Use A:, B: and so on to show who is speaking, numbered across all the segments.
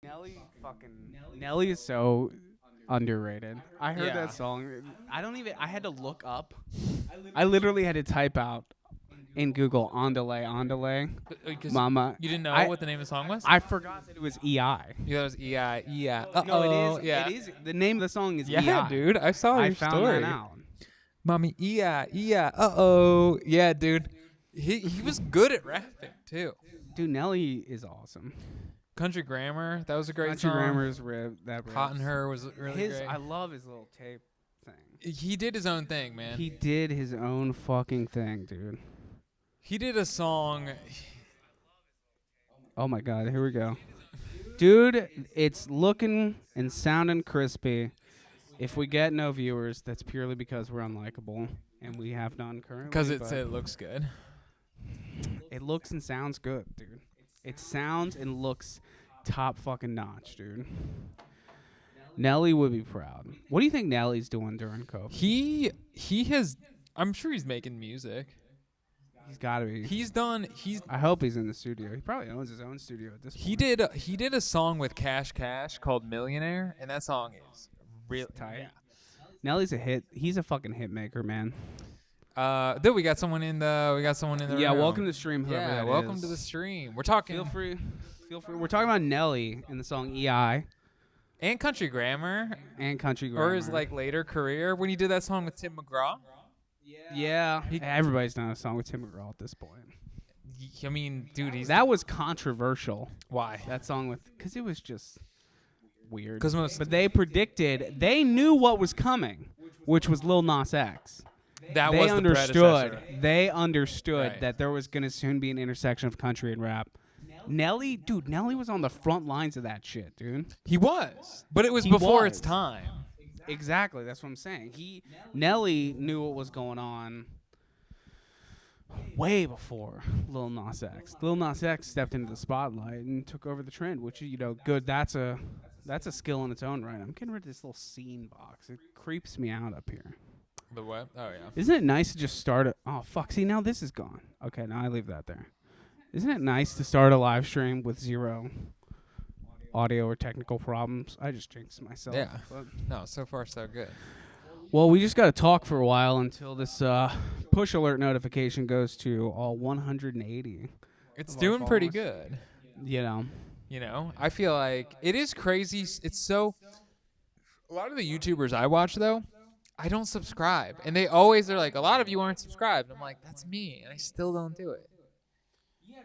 A: Nelly is so underrated. I heard
B: Yeah.
A: that song. I had to look up. I literally had to type out in Google on delay,
B: Because
A: mama.
B: you didn't know
A: I
B: what the name of the song was?
A: I forgot that it was EI.
B: Yeah, that was EI. Yeah. Uh-oh.
A: No, it is.
B: Yeah.
A: It is. The name of the song is
B: Yeah,
A: EI.
B: dude. I saw
A: I
B: your
A: found
B: story.
A: that out.
B: Mommy, EI. Uh-oh. Yeah, dude. He was good at rapping, too.
A: Dude, Nelly is awesome.
B: Country Grammar, that was a great
A: Country
B: song.
A: Grammar's rib. That
B: Hot in
A: rips.
B: Her was really great.
A: I love his little tape thing.
B: He did his own thing, man.
A: He did his own fucking thing, dude.
B: He did a song.
A: Oh my god, here we go. Dude, it's looking and sounding crispy. If we get no viewers, that's purely because we're unlikable, and we have none currently.
B: Because
A: but
B: it looks good.
A: it looks and sounds good, dude. It sounds and looks top fucking notch, dude. Nelly would be proud. What do you think Nelly's doing during COVID?
B: He has. I'm sure he's making music.
A: He's got to be.
B: He's
A: I hope he's in the studio. He probably owns his own studio at this point.
B: he did a song with Cash called Millionaire, and that song is really
A: Tight.
B: Yeah.
A: Nelly's a hit. He's a fucking hit maker, man.
B: Dude, we got someone in the
A: Yeah,
B: room.
A: welcome to the stream. Whoever
B: Yeah,
A: that
B: welcome
A: is.
B: to the stream. We're talking
A: Feel free. We're talking about Nelly in the song EI
B: and Country Grammar,
A: and Country Grammar.
B: or his like later career when he did that song with Tim McGraw.
A: Yeah, everybody's done a song with Tim McGraw at this point.
B: I mean, dude,
A: That was controversial.
B: why?
A: That song because it was just weird.
B: But
A: they knew what was coming, which was Lil Nas X.
B: that
A: They
B: was the
A: understood.
B: predecessor.
A: They understood
B: Right.
A: that there was going to soon be an intersection of country and rap. Nelly was on the front lines of that shit, dude.
B: He was, but it was
A: He
B: before
A: was.
B: its time.
A: Exactly, that's what I'm saying. Nelly knew what was going on way before Lil Nas X. Lil Nas X stepped into the spotlight and took over the trend, which good. That's a skill in its own right. I'm getting rid of this little scene box. It creeps me out up here.
B: The what? Oh yeah.
A: Isn't it nice to just start oh fuck, see now this is gone. Okay, now I leave that there. Isn't it nice to start a live stream with zero audio or technical problems? I just jinxed myself.
B: Yeah.
A: but-
B: No, so far so good.
A: Well, we just got to talk for a while until this push alert notification goes to all 180.
B: It's
A: Of our
B: doing pretty
A: followers.
B: good.
A: You know,
B: You know, I feel like it is crazy. It's so. A lot of the YouTubers I watch though, I don't subscribe, and they're like, a lot of you aren't subscribed. I'm like, that's me, and I still don't do it.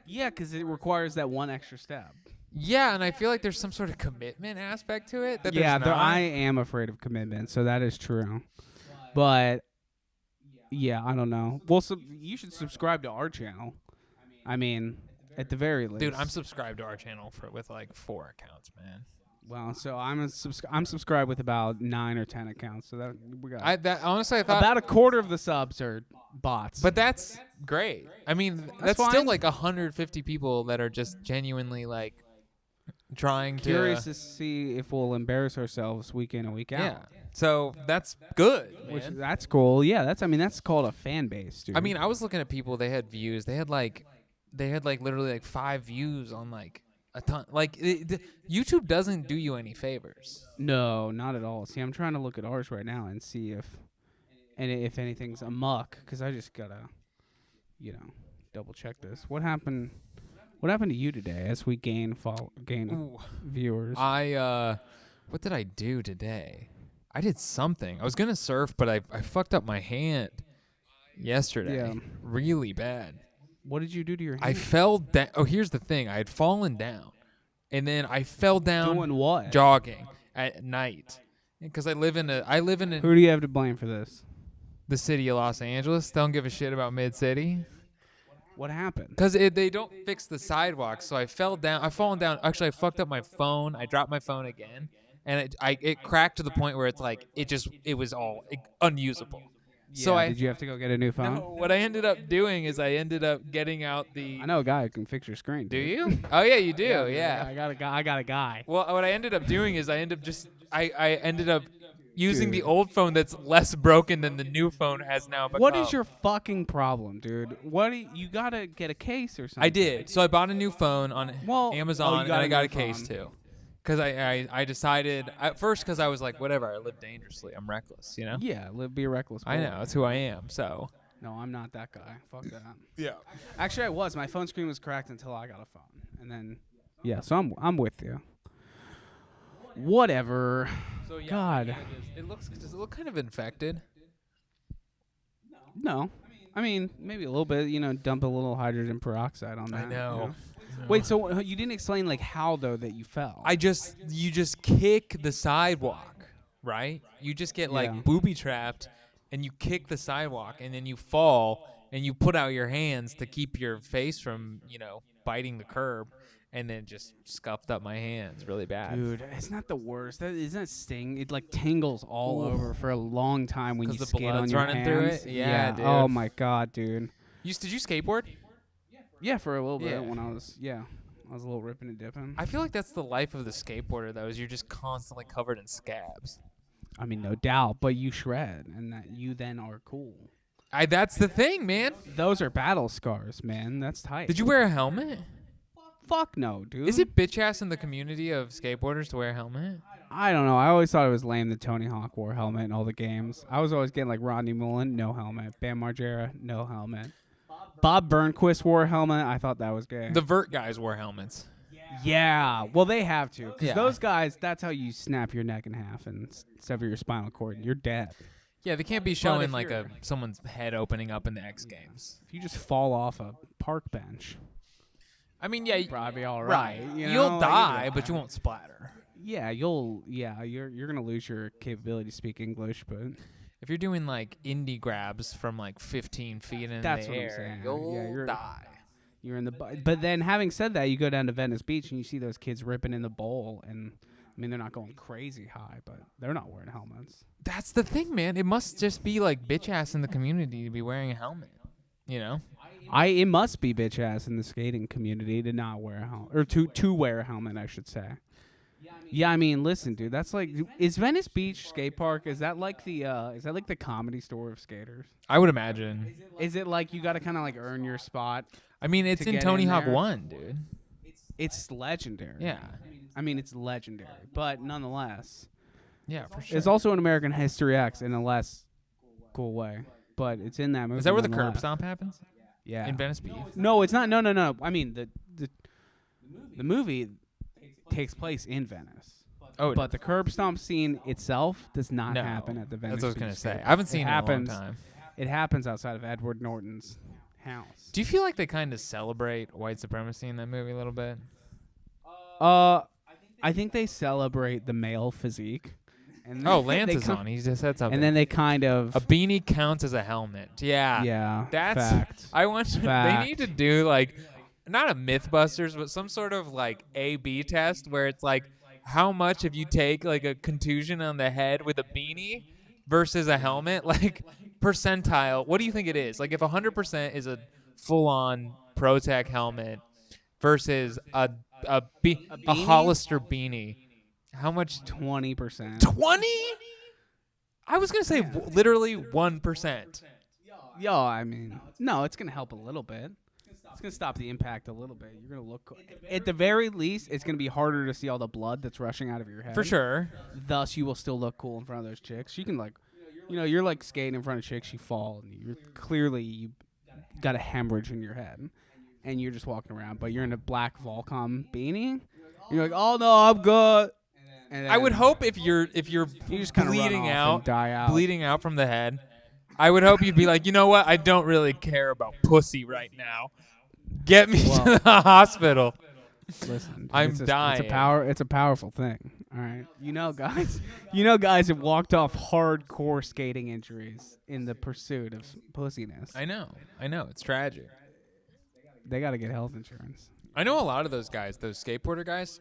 A: yeah, because it requires that one extra step.
B: Yeah, and I feel like there's some sort of commitment aspect to it. That
A: Yeah,
B: there's not.
A: I am afraid of commitment, so that is true. But yeah, I don't know. Well, you should subscribe to our channel. I mean, at the very least.
B: Dude, I'm subscribed to our channel with like 4 accounts, man.
A: Well, so I'm subscribed with about 9 or 10 accounts. So that we got
B: Honestly, I thought.
A: about a quarter of the subs are bots.
B: But that's great. I mean, that's still
A: fine.
B: like 150 people that are just genuinely like trying
A: curious
B: to.
A: to see if we'll embarrass ourselves week in and week out.
B: Yeah. So that's good.
A: Which
B: Man.
A: that's cool. Yeah, that's called a fan base, dude.
B: I mean, I was looking at people. They had views. They had like literally like 5 views on like a ton. Like YouTube doesn't do you any favors.
A: no, not at all. See, I'm trying to look at ours right now and see if anything's amuck, because I just gotta, double check this. What happened? What happened to you today as we gain
B: Ooh.
A: viewers?
B: What did I do today? I did something. I was gonna surf, but I fucked up my hand yesterday.
A: Yeah.
B: Really bad.
A: What did you do to your hand?
B: I fell down. Oh, here's the thing. I had fallen down, and then I fell down
A: Doing what?
B: jogging at night because I live in
A: Who do you have to blame for this?
B: the city of Los Angeles. Don't give a shit about Mid City
A: What happened?
B: because they don't fix the sidewalks. So I fell down. I've fallen down. Actually, I fucked up my phone. I dropped my phone again, and it cracked to the point where it's like it was all unusable. So
A: Did you have to go get a new phone?
B: No, what I ended up doing is I ended up getting out the.
A: I know a guy who can fix your screen.
B: Do
A: dude.
B: you? Oh yeah, you do.
A: Yeah,
B: Yeah.
A: I got a guy.
B: Well, what I ended up doing is I ended up using the old phone that's less broken than the new phone has now become.
A: What is your fucking problem, dude? You gotta get a case or something.
B: I did. So I bought a new phone on
A: Well,
B: Amazon,
A: you
B: and
A: got
B: I
A: a
B: got
A: new
B: a case
A: phone.
B: too. Because I decided at first because I was like, whatever, I live dangerously. I'm reckless, you know?
A: Yeah, be a reckless.
B: I
A: boy.
B: know. That's who I am. So.
A: No, I'm not that guy. Fuck that.
B: Yeah.
A: Actually, I was. My phone screen was cracked until I got a phone, and then yeah. So I'm with you. Whatever.
B: So yeah,
A: God.
B: Does it look kind of infected?
A: No. I mean, maybe a little bit. Dump a little hydrogen peroxide on that.
B: I know.
A: Wait, so you didn't explain like how though that you fell?
B: You just kick the sidewalk, right? You just get like
A: Yeah.
B: booby trapped, and you kick the sidewalk, and then you fall, and you put out your hands to keep your face from biting the curb, and then just scuffed up my hands really bad.
A: Dude, it's not the worst. Isn't that sting? It like tingles all over for a long time when you
B: 'Cause the
A: skate on
B: blood's
A: your
B: running
A: hands.
B: through it? Yeah, dude.
A: Oh my god, dude.
B: Did you skateboard?
A: Yeah, for a little bit
B: Yeah.
A: when I was a little ripping and dipping.
B: I feel like that's the life of the skateboarder, though, is you're just constantly covered in scabs.
A: I mean, no doubt, but you shred, and that you then are cool.
B: That's the thing, man.
A: Those are battle scars, man. That's tight.
B: Did you wear a helmet?
A: Fuck no, dude.
B: Is it bitch ass in the community of skateboarders to wear a helmet?
A: I don't know. I always thought it was lame that Tony Hawk wore a helmet in all the games. I was always getting like Rodney Mullen, no helmet. Bam Margera, no helmet. Bob Burnquist wore a helmet. I thought that was gay.
B: The vert guys wore helmets.
A: Yeah, well, they have to. Because
B: Yeah.
A: those guys, that's how you snap your neck in half and sever your spinal cord. You're dead.
B: Yeah, they can't be
A: if
B: showing like
A: you're-
B: someone's head opening up in the X Games.
A: If you just fall off a park bench,
B: I mean, yeah,
A: probably all
B: right.
A: right. You
B: You'll
A: know?
B: die,
A: Like,
B: but you won't splatter.
A: Yeah, you're gonna lose your capability to speak English, but
B: If you're doing like indie grabs from like 15 feet in
A: That's
B: the
A: what I'm
B: air,
A: saying.
B: you'll
A: Yeah, you're-
B: die.
A: you're in the. But then, having said that, you go down to Venice Beach and you see those kids ripping in the bowl, and I mean they're not going crazy high, but they're not wearing helmets.
B: That's the thing, man. It must just be like bitch ass in the community to be wearing a helmet. You know?
A: It must be bitch ass in the skating community to not wear a helmet, or to wear a helmet, I should say. Yeah, I mean, listen, dude. That's like, is Venice Beach skate park? Is that like the Comedy Store of skaters?
B: I would imagine.
A: Is it like you got to kind of like earn your spot?
B: I mean, it's
A: to
B: in
A: get
B: Tony
A: in
B: Hawk
A: there?
B: 1, dude.
A: It's legendary.
B: Yeah.
A: I mean, it's legendary, but nonetheless,
B: Yeah, for sure.
A: it's also an American History X in a less cool way. But it's in that movie.
B: Is that where the curb
A: nonetheless.
B: stomp happens?
A: Yeah.
B: In Venice Beach?
A: No, it's not. No. I mean, the movie takes place in Venice.
B: Oh,
A: But the curb stomp scene itself does not
B: no.
A: happen at the Venice.
B: That's what I was
A: Beach
B: going to say.
A: skate
B: I haven't
A: park.
B: seen it
A: happens.
B: in a long time.
A: It happens outside of Edward Norton's house.
B: Do you feel like they kind of celebrate white supremacy in that movie a little bit?
A: I think they celebrate the male physique. And
B: Oh,
A: they
B: Lance is
A: ki-
B: on. He just said something.
A: And then they kind of
B: a beanie counts as a helmet. Yeah.
A: yeah.
B: That's
A: fact.
B: I want they
A: Fact.
B: need to do like not a Mythbusters, but some sort of like A/B test where it's like how much if you take like a contusion on the head with a beanie versus a helmet, like percentile. What do you think it is? Like if 100% is a full-on ProTech helmet versus a
A: beanie?
B: Hollister beanie, how much?
A: 20%.
B: 20? I was gonna say literally 1%.
A: Yo, I mean, no, it's gonna help a little bit. It's gonna stop the impact a little bit. You're gonna look cool. At the very least, it's gonna be harder to see all the blood that's rushing out of your head.
B: For sure.
A: Thus, you will still look cool in front of those chicks. You can like, you're like skating in front of chicks. You fall, and you're clearly you got a hemorrhage in your head, and you're just walking around. But you're in a black Volcom beanie. And you're like, oh no, I'm good. And
B: I would
A: then
B: hope if you're
A: you just kind of
B: bleeding out,
A: die out.
B: bleeding out from the head, I would hope you'd be like, you know what? I don't really care about pussy right now. Get me
A: Well,
B: to the hospital.
A: Listen, dude,
B: I'm
A: it's
B: dying.
A: It's a powerful thing. All right, guys. Guys have walked off hardcore skating injuries in the pursuit of pussiness.
B: I know. It's tragic.
A: They got to get health insurance.
B: I know a lot of those guys, those skateboarder guys.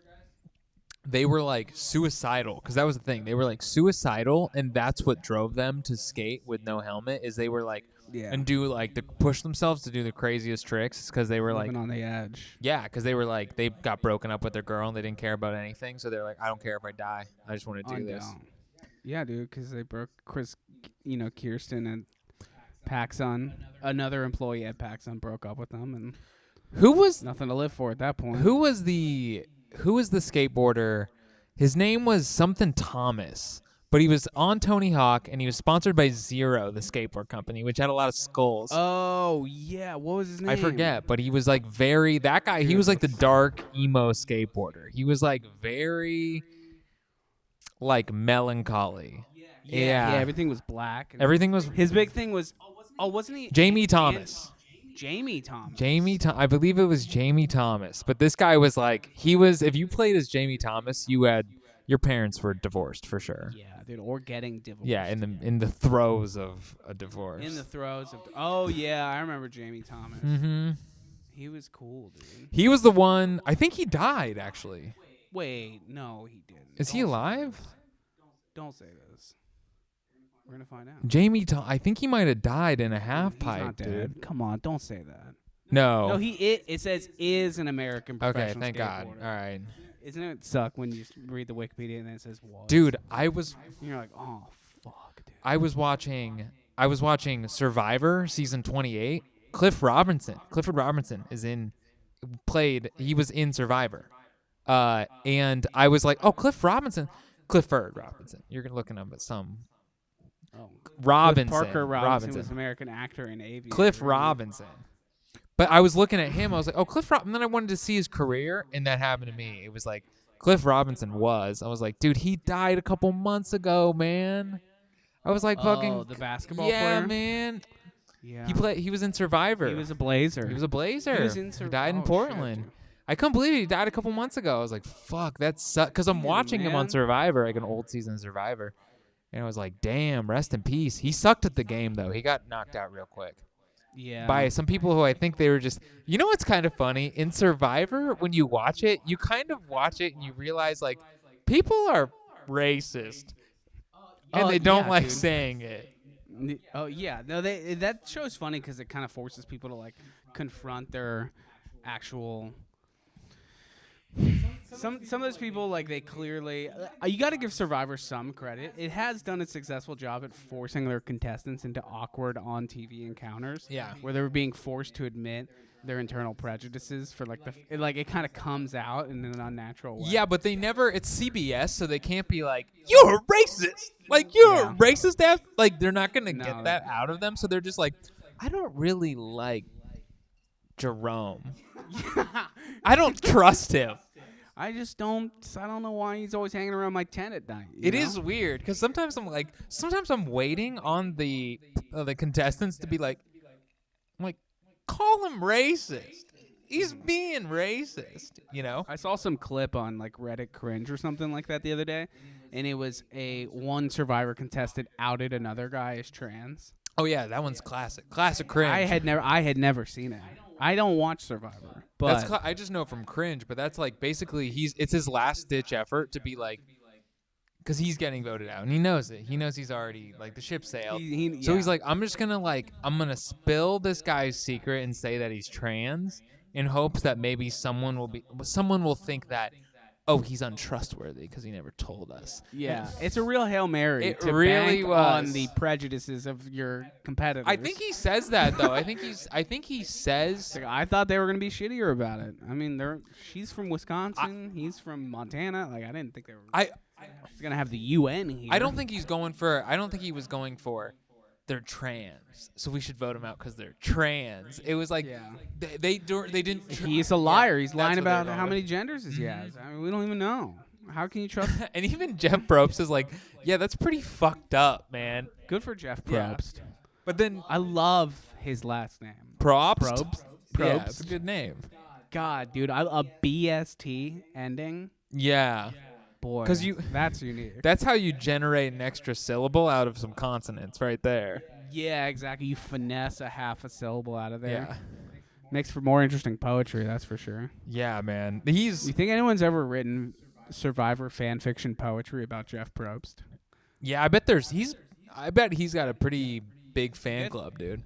B: They were like suicidal because that was the thing. They were like suicidal, and that's what drove them to skate with no helmet. Is they were like and do like to push themselves to do the craziest tricks because they were
A: living
B: like
A: on the edge.
B: yeah, because they were like they got broken up with their girl and they didn't care about anything. So they're like, I don't care if I die. I just want to do this.
A: Down. Yeah, dude, because they broke Chris, Kirsten and PacSun. Another employee at PacSun broke up with them, and
B: Who was
A: nothing to live for at that point.
B: who was the skateboarder His name was something Thomas, but he was on Tony Hawk, and he was sponsored by Zero, the skateboard company, which had a lot of skulls.
A: Oh yeah, what was his name?
B: I forget, but he was like that guy, he was like the dark emo skateboarder. He was like very like melancholy.
A: Yeah, everything was black. And
B: Everything was
A: his big thing was, wasn't he?
B: Jamie Thomas.
A: Jamie Thomas.
B: I believe it was Jamie Thomas. But this guy was like, if you played as Jamie Thomas, your parents were divorced for sure.
A: Yeah, dude, or getting divorced.
B: Yeah, in the throes of a divorce.
A: In the throes of. Oh yeah, I remember Jamie Thomas.
B: Mm-hmm.
A: He was cool, dude.
B: He was the one. I think he died actually.
A: Wait, no, he didn't.
B: Is he alive?
A: Don't say this. We're gonna find out.
B: Jamie, I think he might have died in a half
A: He's
B: pipe,
A: not dead.
B: dude.
A: Come on, don't say that.
B: No.
A: No, it says is an American professional
B: Okay, thank God.
A: skateboarder.
B: All right,
A: Isn't it suck when you read the Wikipedia and then it says was?
B: dude. I was
A: And you're like, oh fuck, dude.
B: I was watching Survivor season 28. Clifford Robinson he was in Survivor. And I was like, "Oh, Clifford Robinson. You're looking up at some
A: Oh.
B: Robinson.
A: Parker Robinson was an American actor and aviator.
B: Cliff Robinson. But I was looking at him. I was like, "Oh, Cliff Robinson." And then I wanted to see his career, and that happened to me. It was like Cliff Robinson was. I was like, "Dude, he died a couple months ago, man." I was like, "Fucking
A: the basketball
B: yeah,
A: player?
B: man."
A: Yeah.
B: He was in Survivor.
A: He was a Blazer.
B: He was a Blazer. He died in
A: oh, shit,
B: Portland.
A: dude.
B: I couldn't believe it. He died a couple months ago. I was like, fuck, that sucks. Because I'm
A: Damn,
B: watching him on
A: man.
B: Survivor, like an old season of Survivor. And I was like, damn, rest in peace. He sucked at the game, though. He got knocked out real quick
A: Yeah.
B: by some people who I think they were just. You know what's kind of funny? In Survivor, when you watch it, you kind of watch it and you realize, like, people are racist. And they don't like
A: dude.
B: saying it.
A: Oh yeah, no, that show's funny because it kind of forces people to like confront their actual. Some of those people, like, they clearly you got to give Survivor some credit. It has done a successful job at forcing their contestants into awkward on TV encounters.
B: Yeah.
A: where they were being forced to admit their internal prejudices for like it kind of comes out in an unnatural way.
B: Yeah, but they never. It's CBS, so they can't be like, "You're a racist." Like, you're a racist, Dad. Like, they're not gonna get that out of them. So they're just like, "I don't really like Jerome. I don't trust him."
A: I don't know why he's always hanging around my tent at night.
B: It is weird because sometimes I'm waiting on the contestants to be like, call him racist. He's being racist, you know?
A: I saw some clip on like Reddit Cringe or something like that the other day, and it was one Survivor contestant outed another guy as trans.
B: Oh yeah, that one's classic cringe.
A: I had never seen it. I don't watch Survivor, but
B: I just know from Cringe, but that's like basically it's his last ditch effort to be like, because he's getting voted out and he knows it. He knows he's already like the ship sailed. So he's like, I'm gonna spill this guy's secret and say that he's trans in hopes that maybe someone will think that, oh, he's untrustworthy because he never told us.
A: yeah, it's a real Hail Mary.
B: It
A: to
B: really
A: bank
B: was.
A: on the prejudices of your competitors.
B: I think he says that though. I think he says.
A: Like, I thought they were gonna be shittier about it. I mean, she's from Wisconsin. He's from Montana. Like, I didn't think they were. He's gonna have the UN here.
B: I don't think he was going for. They're trans, so we should vote him out because they're trans. It was like they didn't.
A: He's a liar. He's lying
B: that's what they're
A: about how many genders he has. I mean, we don't even know. How can you trust?
B: And even Jeff Probst is like, yeah, that's pretty fucked up, man.
A: Good for Jeff
B: Yeah.
A: Probst.
B: But then
A: I love his last name.
B: Probst.
A: Probst.
B: Yeah, it's a good name.
A: God, dude, a BST ending.
B: Yeah.
A: Boy,
B: 'Cause
A: that's unique.
B: That's how you generate an extra syllable out of some consonants right there.
A: Yeah, exactly. You finesse a half a syllable out of there.
B: Yeah.
A: Makes for more interesting poetry, that's for sure.
B: Yeah, man.
A: You think anyone's ever written Survivor fan fiction poetry about Jeff Probst?
B: Yeah, I bet he's got a pretty big fan club, dude.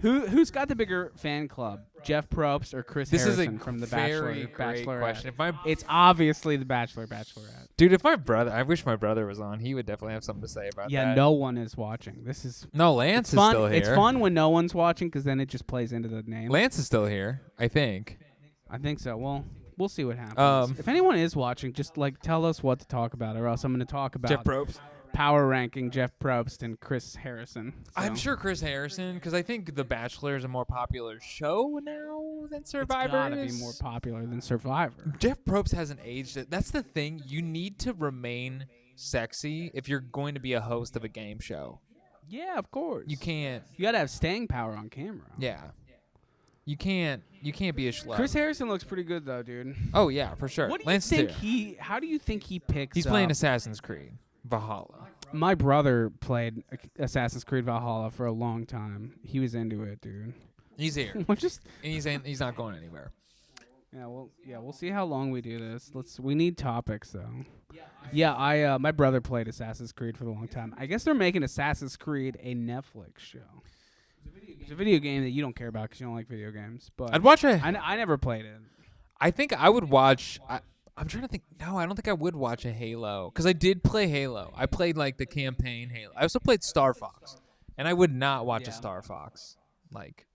A: Who's got the bigger fan club, Jeff Probst or Chris
B: This
A: Harrison
B: is a
A: from The
B: very
A: Bachelor?
B: great
A: Bachelorette?
B: question.
A: It's obviously The Bachelor, Bachelorette.
B: Dude, I wish my brother was on. He would definitely have something to say about that.
A: Yeah, no one is watching. This is
B: No, Lance is
A: fun.
B: still here.
A: It's fun when no one's watching because then it just plays into the name.
B: Lance is still here, I think.
A: I think so. Well, We'll see what happens. If anyone is watching, just like tell us what to talk about, or else I'm going to talk about
B: Jeff Probst.
A: power ranking Jeff Probst and Chris Harrison.
B: I'm
A: So,
B: sure Chris Harrison, because I think The Bachelor is a more popular show now than Survivor
A: it's gotta
B: is.
A: be more popular than Survivor.
B: Jeff Probst hasn't aged. That's the thing. You need to remain sexy if you're going to be a host of a game show.
A: Yeah, of course.
B: You can't.
A: You gotta have staying power on camera.
B: Yeah. You can't be a schlub.
A: Chris Harrison looks pretty good though, dude.
B: Oh yeah, for sure.
A: What do you
B: Lance
A: think
B: Steer.
A: How do you think he picks?
B: He's playing
A: up-
B: Assassin's Creed Valhalla.
A: My brother played Assassin's Creed Valhalla for a long time. He was into it, dude.
B: He's here.
A: We're just
B: And he's not going anywhere.
A: we'll see how long we do this. We need topics though. Yeah, I my brother played Assassin's Creed for a long time. I guess they're making Assassin's Creed a Netflix show. It's a video game that you don't care about because you don't like video games. But
B: I'd watch
A: I never played it.
B: I think I would watch. I'm trying to think. No, I don't think I would watch a Halo because I did play Halo. I played like the campaign Halo. I also played Star Fox, and I would not watch a Star Fox. Like,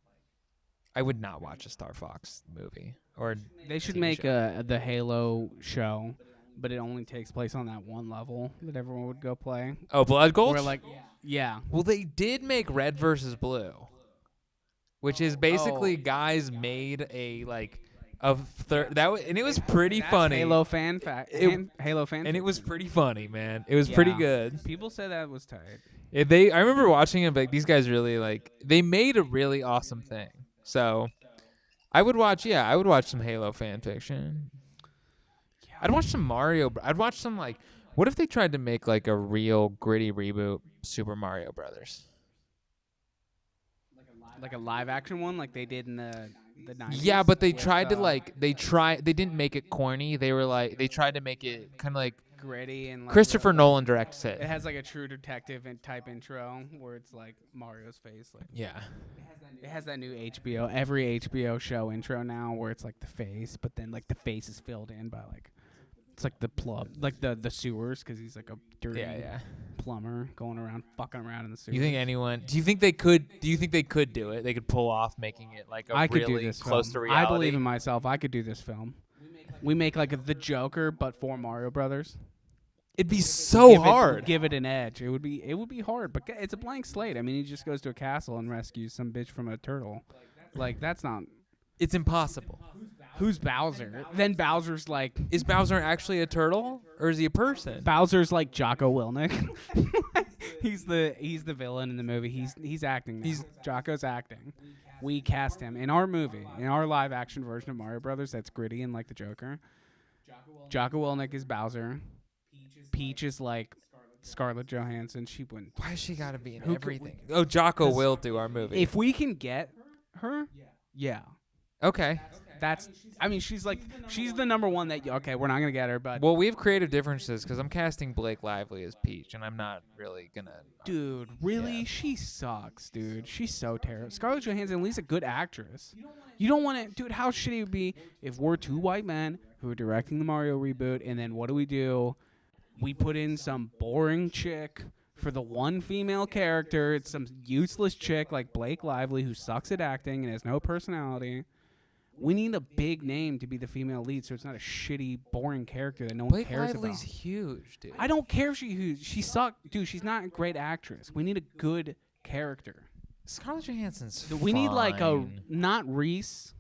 B: I would not watch a Star Fox movie or.
A: They should
B: TV
A: make
B: show.
A: the Halo show, but it only takes place on that one level that everyone would go play.
B: Oh, Blood Gulch.
A: Or like, yeah.
B: Well, they did make Red versus Blue, which is basically guys made a like a third and it was pretty
A: That's
B: funny.
A: Halo fan Halo fan.
B: And it was pretty funny, man. It was pretty
A: Yeah.
B: good.
A: People said that was tight.
B: I remember watching it, but these guys really they made a really awesome thing. So I would watch some Halo fan fiction. I'd watch some Mario. I'd watch some what if they tried to make like a real gritty reboot Super Mario Brothers?
A: Like a live action one, like they did in the 90s.
B: Yeah, but they
A: with,
B: tried to they didn't make it corny. They tried to make it kind of like
A: gritty and like
B: Christopher Nolan directs
A: It
B: it.
A: has like a True Detective type intro where it's like Mario's face. Like
B: Yeah.
A: it has that new every HBO show intro now where it's like the face, but then like the face is filled in by like it's like the like the sewers because he's like a dirty
B: Yeah.
A: plumber going around fucking around in the sewers.
B: Do you think they could do it? They could pull off making it like a
A: I could
B: really
A: do this
B: close
A: film.
B: to reality.
A: I believe in myself. I could do this film. We make like the Joker, but for Mario Brothers.
B: It'd be so hard.
A: Give it an edge. It would be hard, but it's a blank slate. I mean, he just goes to a castle and rescues some bitch from a turtle. Like that's not.
B: It's impossible.
A: Who's Bowser? Then Bowser's like.
B: Is Bowser actually a turtle or is he a person?
A: Bowser's like Jocko Willink. he's the villain in the movie. He's acting now. Jocko's acting. We cast him in our movie, in our live action version of Mario Brothers. That's gritty and like the Joker. Jocko Willink is Bowser. Peach is like Scarlett Johansson. She wouldn't.
B: Why has she got to be in
A: Who could
B: everything? Oh, Jocko will do our movie.
A: If we can get her, yeah.
B: Okay.
A: She's the number one that. Okay, we're not gonna get her, but
B: Well, we have creative differences because I'm casting Blake Lively as Peach, and I'm not really gonna.
A: dude, really,
B: Yeah.
A: she sucks, dude. She's so terrible. Scarlett Johansson, at least a good actress. You don't want to, dude. How shitty it would be if we're two white men who are directing the Mario reboot, and then what do? We put in some boring chick for the one female character. It's some useless chick like Blake Lively who sucks at acting and has no personality. We need a big name to be the female lead, so it's not a shitty, boring character that no one
B: Blake
A: cares
B: Lively's
A: about.
B: huge, dude.
A: I don't care if she sucked, dude. She's not a great actress. We need a good character.
B: Scarlett Johansson's
A: We need like a
B: fine.
A: not Reese,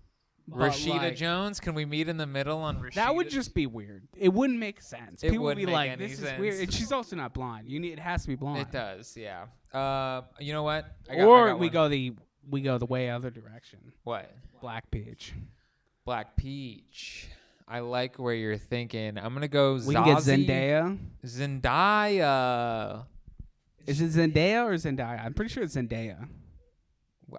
A: but
B: Rashida
A: like,
B: Jones. Can we meet in the middle on Rashida?
A: that would just be weird. It wouldn't make sense.
B: It
A: People would be
B: wouldn't make
A: like,
B: any
A: "This
B: sense.
A: is weird." And she's also not blind. It has to be blind.
B: It does, yeah. You know what? I
A: Or
B: got
A: we
B: one.
A: go the way other direction.
B: What?
A: Black Peach.
B: Black Peach. I like where you're thinking. I'm gonna go.
A: We can get
B: Zazie.
A: Zendaya.
B: Zendaya.
A: Is it Zendaya or Zendaya? I'm pretty sure it's Zendaya.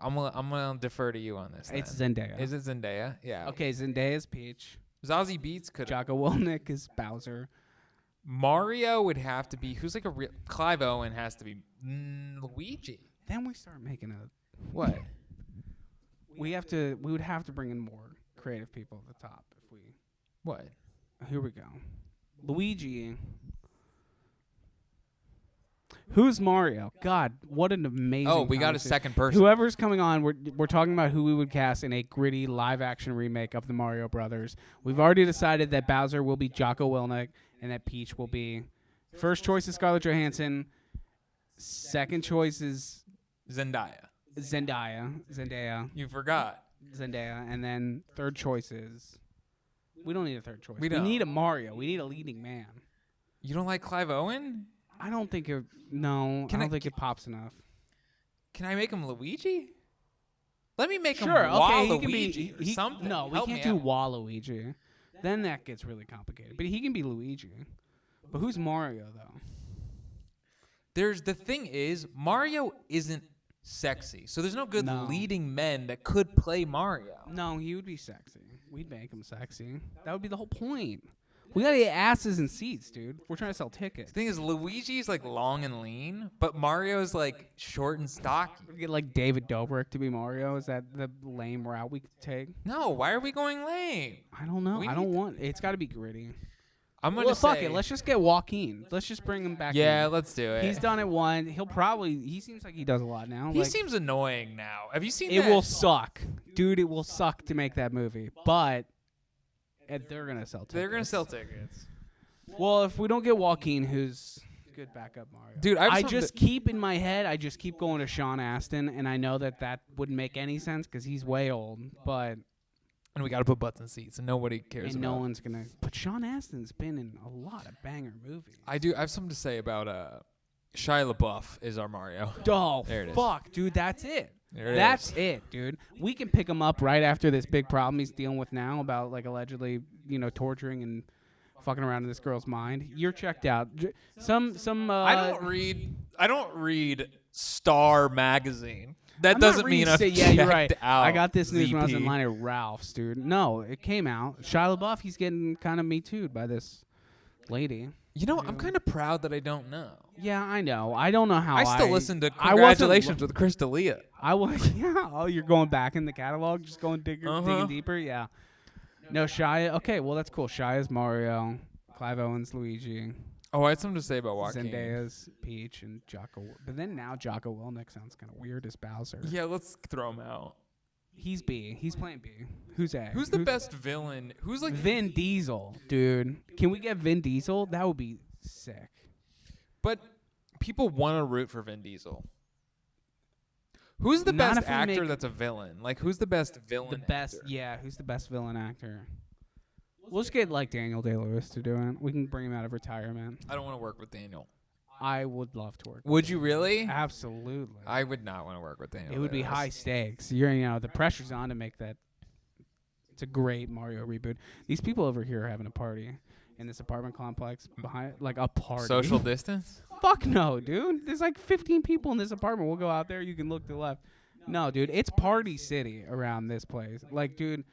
B: I'm gonna defer to you on this.
A: It's
B: then.
A: Zendaya.
B: Is it Zendaya? Yeah.
A: Okay, Zendaya's Peach.
B: Zazie Beetz could.
A: Jocko Willink is Bowser.
B: Mario would have to be. Who's like a real? Clive Owen has to be. Luigi.
A: Then we start making a.
B: What?
A: We would have to bring in more creative people at the top if we.
B: What?
A: Here we go. Luigi. Who's Mario? God, what an amazing.
B: Oh, we got a
A: conversation.
B: second person.
A: Whoever's coming on, we're talking about who we would cast in a gritty live-action remake of the Mario Brothers. We've already decided that Bowser will be Jocko Willink and that Peach will be. First choice is Scarlett Johansson. Second choice is
B: Zendaya.
A: Zendaya,
B: You forgot.
A: and then third choice is. We don't need a third choice.
B: We
A: We
B: don't.
A: need a Mario. We need a leading man.
B: You don't like Clive Owen?
A: I don't think it. No,
B: Can
A: I
B: I-
A: don't think it pops enough.
B: Can I make him Luigi? Let me make him
A: Sure, okay, he can
B: Waluigi or
A: be.
B: something.
A: No, we
B: Help
A: can't
B: me
A: do
B: out.
A: Waluigi. Then that gets really complicated. But he can be Luigi. But who's Mario though?
B: The thing is, Mario isn't sexy, so there's no good
A: No.
B: leading men that could play Mario.
A: No, he would be sexy. We'd make him sexy. That would be the whole point. We gotta get asses and seats, dude. We're trying to sell tickets.
B: The thing is, Luigi's like long and lean, but Mario's like short and stocky.
A: We get like David Dobrik to be Mario. Is that the lame route we could take?
B: No, why are we going lame?
A: I don't know.
B: We
A: I don't
B: need-
A: want. It's got to be gritty.
B: I'm gonna
A: Well, fuck
B: say,
A: it. Let's just get Joaquin. Let's just bring him back.
B: yeah,
A: in.
B: let's do it.
A: He's done it one. He'll probably. He seems like he does a lot now.
B: He
A: like,
B: seems annoying now. Have you seen
A: it
B: that?
A: will suck, dude. It will suck to make that movie, but they're gonna sell tickets.
B: They're gonna sell tickets.
A: Well, if we don't get Joaquin, who's good backup Mario?
B: Dude, I have
A: I
B: something
A: just keep in my head. I just keep going to Sean Astin, and I know that wouldn't make any sense because he's way old. But
B: And we gotta put butts in seats, and nobody cares
A: and
B: about.
A: no one's gonna. But Sean Astin's been in a lot of banger movies.
B: I have something to say about Shia LaBeouf is our Mario.
A: Oh,
B: There it is.
A: fuck, dude, that's it.
B: There it
A: That's
B: is.
A: it, dude. We can pick him up right after this big problem he's dealing with now about like allegedly, torturing and fucking around in this girl's mind. You're checked out. Some.
B: I don't read Star magazine. That
A: I'm not
B: doesn't mean
A: reading
B: I'm
A: say- yeah, you're right.
B: checked out.
A: I got this news when I was in
B: ZP.
A: line at Ralph's, dude. No, it came out. Shia LaBeouf, he's getting kind of Me Too'd by this lady.
B: You know, I'm kind of proud that I don't know.
A: Yeah, I know. I don't know how
B: I still listen to
A: I wasn't
B: Congratulations with Chris D'Elia.
A: I was. Yeah. Oh, you're going back in the catalog, just going digging deeper. Yeah. No, Shia. Okay, well that's cool. Shia's Mario, Clive Owen's Luigi,
B: Oh, I had something to say about Joaquin.
A: Zendaya's Peach, and Jocko. But then now Jocko Willink sounds kind of weird as Bowser.
B: Yeah, let's throw him out.
A: He's B. He's playing B. Who's A?
B: Who's the best villain? Who's like
A: Vin Diesel, dude. Can we get Vin Diesel? That would be sick.
B: But people want to root for Vin Diesel. Who's the
A: Not
B: best
A: if we
B: actor
A: make-
B: that's a villain? Like, who's the best villain?
A: The best,
B: actor?
A: yeah. Who's the best villain actor? We'll just get like Daniel Day-Lewis to do it. We can bring him out of retirement.
B: I don't want to work with Daniel.
A: I would love to work.
B: Would you really?
A: Absolutely.
B: I would not want to work with Daniel.
A: It would be
B: Day-Lewis.
A: high stakes. The pressure's on to make that. It's a great Mario reboot. These people over here are having a party in this apartment complex behind, like a party.
B: Social distance?
A: Fuck no, dude. There's like 15 people in this apartment. We'll go out there. You can look to the left. No, dude. It's party city around this place. Like, dude,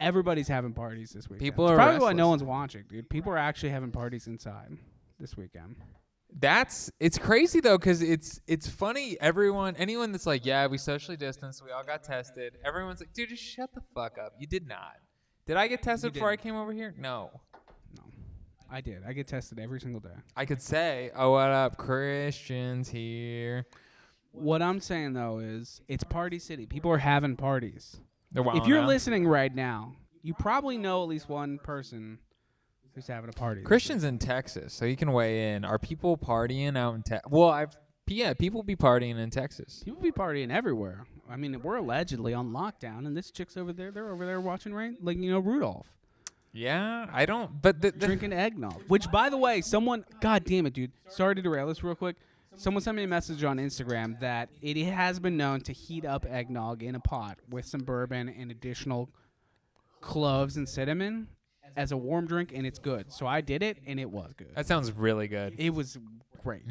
A: everybody's having parties this weekend.
B: People
A: It's
B: are
A: probably why no
B: restless.
A: one's watching, dude. People are actually having parties inside this weekend.
B: It's crazy though, because it's funny. Anyone that's like, yeah, we socially distanced, we all got tested. Everyone's like, dude, just shut the fuck up. You did not. Did I get tested before I
A: didn't.
B: came over here? No.
A: No, I did. I get tested every single day.
B: I could say, oh, what up, Christians here.
A: What I'm saying though is it's party city. People are having parties.
B: They're
A: If
B: wilding
A: you're
B: out.
A: listening right now, you probably know at least one person who's having a party. this
B: Christians in Texas, so you can weigh in. Are people partying out in Texas? Well, people be partying in Texas.
A: week. People be partying everywhere. I mean, we're allegedly on lockdown, and this chick's over there. They're over there watching Rudolph
B: Yeah, I don't. But the
A: drinking eggnog. Which, by the way, God damn it, dude. Sorry to derail this real quick. Someone sent me a message on Instagram that it has been known to heat up eggnog in a pot with some bourbon and additional cloves and cinnamon as a warm drink, and it's good. So I did it, and it was good.
B: that sounds really good.
A: It was great.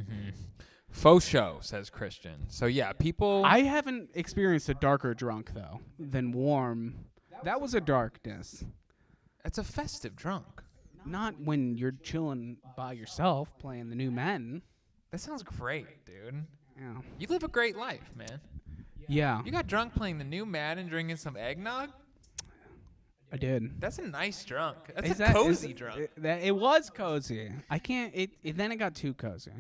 B: Faux show, says Christian. So yeah, people.
A: I haven't experienced a darker drunk, though, than warm. That was a darkness.
B: It's a festive drunk.
A: Not when you're chilling by yourself playing the new Madden.
B: That sounds great, dude.
A: Yeah.
B: You live a great life, man.
A: Yeah,
B: You got drunk playing the new Madden, drinking some eggnog.
A: I did.
B: That's a nice drunk. That's
A: Is
B: a
A: that-
B: cozy
A: is-
B: drunk.
A: It was cozy. I can't. Then it got too cozy.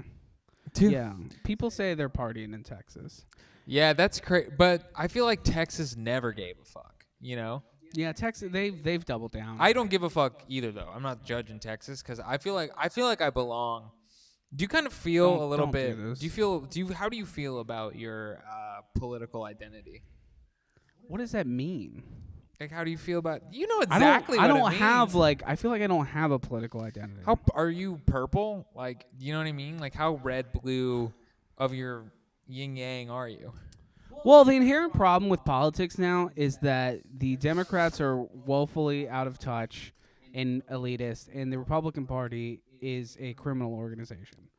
B: too.
A: Yeah, people say they're partying in Texas.
B: Yeah, that's crazy. But I feel like Texas never gave a fuck. You know.
A: Yeah, Texas. They've doubled down.
B: I don't give a fuck either, though. I'm not judging Texas because I feel like I belong. Do you kind of feel
A: Don't-
B: a little
A: don't
B: bit?
A: do this.
B: Do you feel? How do you feel about your political identity?
A: What does that mean?
B: Like, how do you feel about? You know exactly.
A: I
B: what
A: don't
B: it
A: have
B: means.
A: like. I feel like I don't have a political identity.
B: How are you purple? Like, you know what I mean? Like, how red blue of your yin yang are you?
A: Well, the inherent problem with politics now is that the Democrats are woefully out of touch and elitist, and the Republican Party is a criminal organization.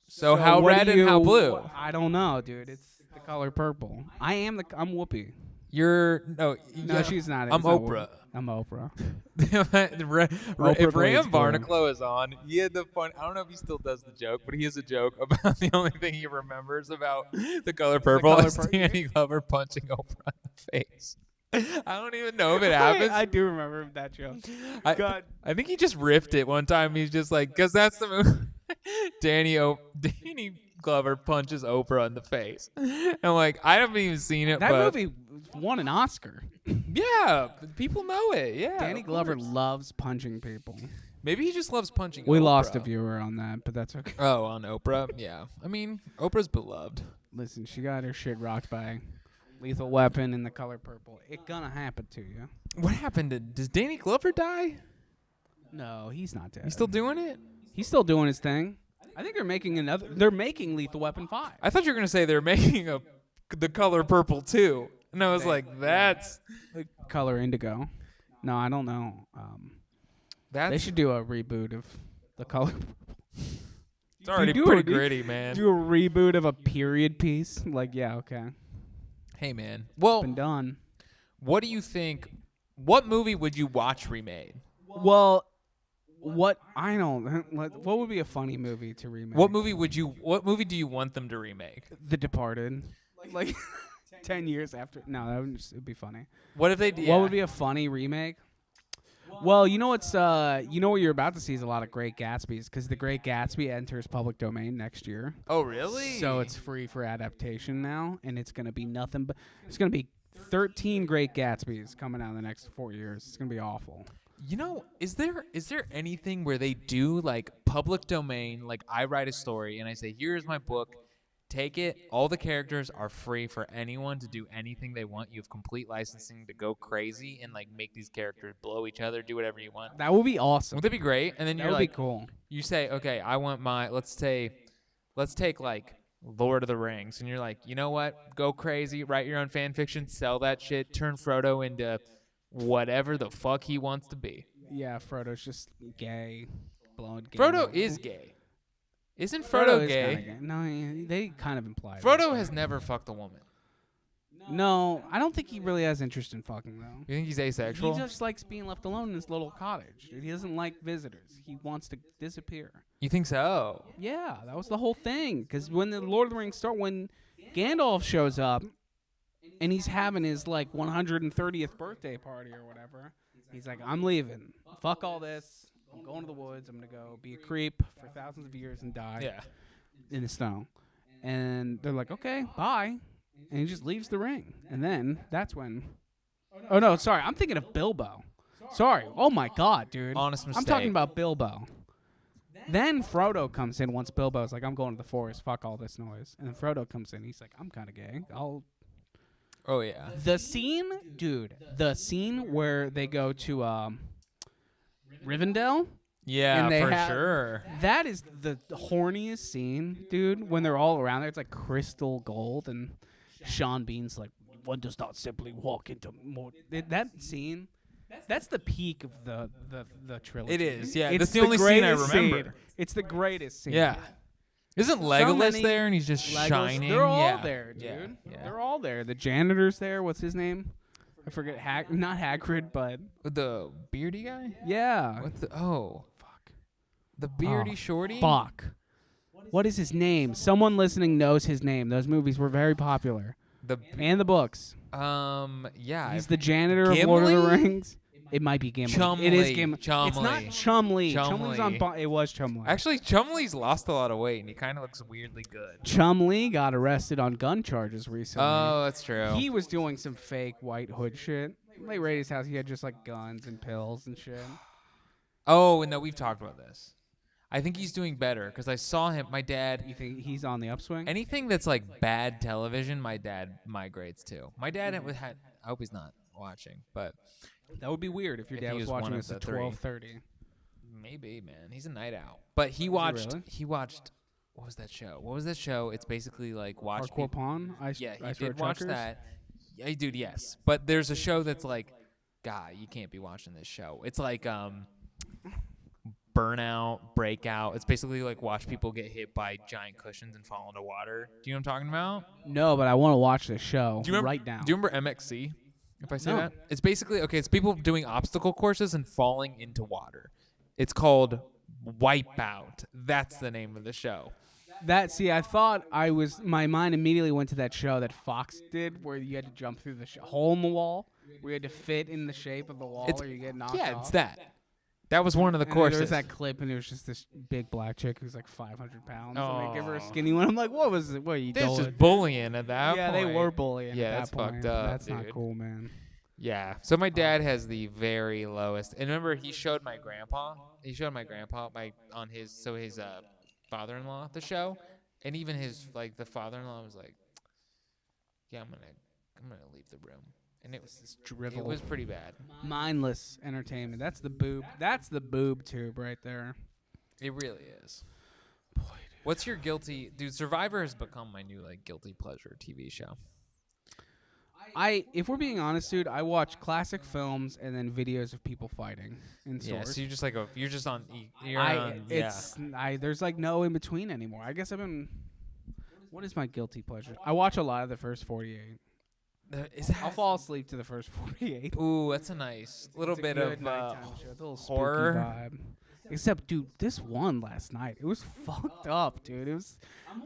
B: So how
A: what
B: red
A: do
B: and how
A: you-
B: blue?
A: I don't know, dude. It's the color purple. I'm Whoopi.
B: You're
A: No,
B: yeah,
A: she's not.
B: I'm
A: it's not
B: Oprah.
A: Whoopi. I'm Oprah.
B: If
A: bleeds
B: Ram
A: blue.
B: Barnacle is on, he had the fun. I don't know if he still does the joke, but he has a joke about the only thing he remembers about the color purple
A: color
B: is
A: purple.
B: Danny Glover punching Oprah in the face. I don't even know if it happens.
A: I do remember that joke. God.
B: I think he just riffed it one time. He's just like, because that's the movie. Danny Glover punches Oprah in the face. And I'm like, I haven't even seen it,
A: That
B: but
A: movie won an Oscar.
B: yeah, people know it. Yeah,
A: Danny
B: of
A: Glover
B: course.
A: loves punching people.
B: Maybe he just loves punching.
A: We
B: Oprah.
A: lost a viewer on that, but that's okay.
B: Oh, on Oprah? Yeah. I mean, Oprah's beloved.
A: Listen, she got her shit rocked by Lethal Weapon in the color purple. It gonna happen to you.
B: What happened to? Does Danny Glover die?
A: No, he's not dead.
B: He's still doing it?
A: He's still doing his thing. I think they're making another. They're making Lethal Weapon 5.
B: I thought you were gonna say they're making the color purple too, and I was like, that's
A: Color indigo. No, I don't know.
B: that's.
A: They should do a reboot of the color.
B: It's already
A: do
B: pretty
A: it, dude.
B: gritty, man.
A: Do a reboot of a period piece. Like, yeah, okay,
B: Hey, man. Well,
A: been done.
B: what do you think? What movie would you watch remade?
A: Well, what I don't. What would be a funny movie to remake?
B: What movie do you want them to remake?
A: The Departed. Like 10 years after. No, that would it'd be funny.
B: What if they did?
A: What would be a funny remake? Well, you know what's you know what you're about to see is a lot of Great Gatsby's because the Great Gatsby enters public domain next year.
B: Oh, really?
A: So it's free for adaptation now, and it's gonna be nothing but it's gonna be 13 Great Gatsby's coming out in the next 4 years. It's gonna be awful.
B: You know, is there anything where they do like public domain, like I write a story and I say, here's my book, take it, all the characters are free for anyone to do anything they want. You have complete licensing to go crazy and like make these characters blow each other, do whatever you want.
A: That would be awesome.
B: Would that be great? And then
A: That
B: you're
A: would
B: like,
A: be cool.
B: you say, okay, I want my, let's take like Lord of the Rings. And you're like, you know what? Go crazy, write your own fan fiction, sell that shit, turn Frodo into whatever the fuck he wants to be.
A: Yeah, Frodo's just gay, blowing.
B: Frodo is gay. Isn't Frodo
A: is
B: gay?
A: kinda gay. No, they kind of imply.
B: Frodo has never fucked a woman.
A: No, I don't think he really has interest in fucking though.
B: You think he's asexual?
A: He just likes being left alone in his little cottage. Dude. He doesn't like visitors. He wants to disappear.
B: You think so?
A: Yeah, that was the whole thing. Because when the Lord of the Rings start, when Gandalf shows up, and he's having his like 130th birthday party or whatever, he's like, "I'm leaving. Fuck all this. I'm going to the woods. I'm gonna go be a creep for thousands of years and die
B: Yeah.
A: in the snow." And they're like, "Okay, bye." And he just leaves the ring. And then that's when. Oh no, sorry, I'm thinking of Bilbo. Sorry. Oh my God, dude.
B: Honest mistake.
A: I'm talking about Bilbo. Then Frodo comes in once Bilbo's like, "I'm going to the forest. Fuck all this noise." And then Frodo comes in. He's like, "I'm kind of gay. I'll."
B: Oh yeah.
A: The scene, dude. The scene where they go to Rivendell.
B: Yeah,
A: And they
B: for
A: have-
B: sure.
A: That is the horniest scene, dude. When they're all around there, it's like crystal gold, and Sean Bean's like, "One does not simply walk into more." That scene, that's the peak of the trilogy.
B: It is, yeah.
A: It's
B: That's the only scene I
A: greatest
B: remember.
A: It's the greatest scene.
B: Yeah. Isn't Legolas
A: many
B: there and he's just
A: Legos-
B: shining?
A: They're all
B: yeah.
A: there, dude.
B: Yeah. Yeah.
A: They're all there. The janitor's there. What's his name? I forget. Not Hagrid, but
B: The beardy guy?
A: yeah.
B: What's the fuck? The
A: Oh,
B: beardy shorty?
A: Fuck. What is his name? Someone listening knows his name. Those movies were very popular.
B: The
A: And the books.
B: yeah.
A: He's the janitor of Lord of the
B: Gimli?
A: Rings. It might be Gimli.
B: Chumley.
A: It is Gimli.
B: Chumley.
A: It's not Chumley.
B: Chumley.
A: Chumley's on. It was Chumley.
B: Actually, Chumley's lost a lot of weight, and he kind of looks weirdly good.
A: Chumley got arrested on gun charges recently.
B: Oh, that's true.
A: He was doing some fake White Hood shit. They raided his house. He had just like guns and pills and shit.
B: Oh, no, we've talked about this. I think he's doing better because I saw him. My dad.
A: You think he's on the upswing?
B: Anything that's like bad television, my dad migrates to. My dad had. I hope he's not watching, but
A: That would be weird if your
B: If
A: dad
B: he
A: was
B: was one
A: watching
B: of
A: this
B: the
A: at
B: three.
A: 12:30.
B: maybe, man, he's a night owl. But he watched.
A: really?
B: He watched. What was that show? What was that show? It's basically like watch.
A: Hardcore
B: people-
A: Pawn?
B: Yeah, he
A: Ice
B: did
A: Road
B: watch
A: Truckers?
B: that. Yeah, dude, yes. But there's a show that's like, guy, you can't be watching this show. It's like Burnout, Breakout. It's basically like watch people get hit by giant cushions and fall into water. Do you know what I'm talking about?
A: No, but I want to watch this show
B: Do you remember,
A: right now.
B: Do you remember MXC? If I say
A: No.
B: that, it's basically it's people doing obstacle courses and falling into water. It's called Wipeout. That's the name of the show.
A: I thought my mind immediately went to that show that Fox did where you had to jump through the hole in the wall, where you had to fit in the shape of the wall
B: It's-
A: or you get knocked
B: Yeah,
A: off.
B: it's that. That was one of the
A: And
B: courses.
A: there was that clip, and it was just this big black chick who's like 500 pounds, and they give her a
B: Aw.
A: skinny one. I'm like, what was it? What are you
B: That's
A: doing?
B: just bullying at that
A: Yeah,
B: point.
A: they were bullying.
B: Yeah,
A: at
B: that's
A: that point.
B: fucked up,
A: That's not
B: dude.
A: cool, man.
B: Yeah. So my dad has the very lowest. And remember, he showed my grandpa. His father-in-law the show, and even his the father-in-law was like, "Yeah, I'm gonna leave the room," and it
A: This drivel.
B: was pretty bad.
A: Mindless entertainment. That's the boob. That's the boob tube right there.
B: It really is. What's your guilty? Dude, Survivor has become my new guilty pleasure TV show.
A: If we're being honest, dude, I watch classic films and then videos of people fighting in
B: Yeah.
A: stores.
B: So you're just you're just on. You're on.
A: There's no in between anymore. I guess I've been. What is my guilty pleasure? I watch a lot of the first 48.
B: Is that?
A: I'll fall asleep to the first 48.
B: Ooh, that's a nice little
A: It's a
B: bit
A: good
B: of
A: nighttime show. It's a little spooky
B: horror.
A: vibe. Except, dude, this one last night, it was fucked up, dude.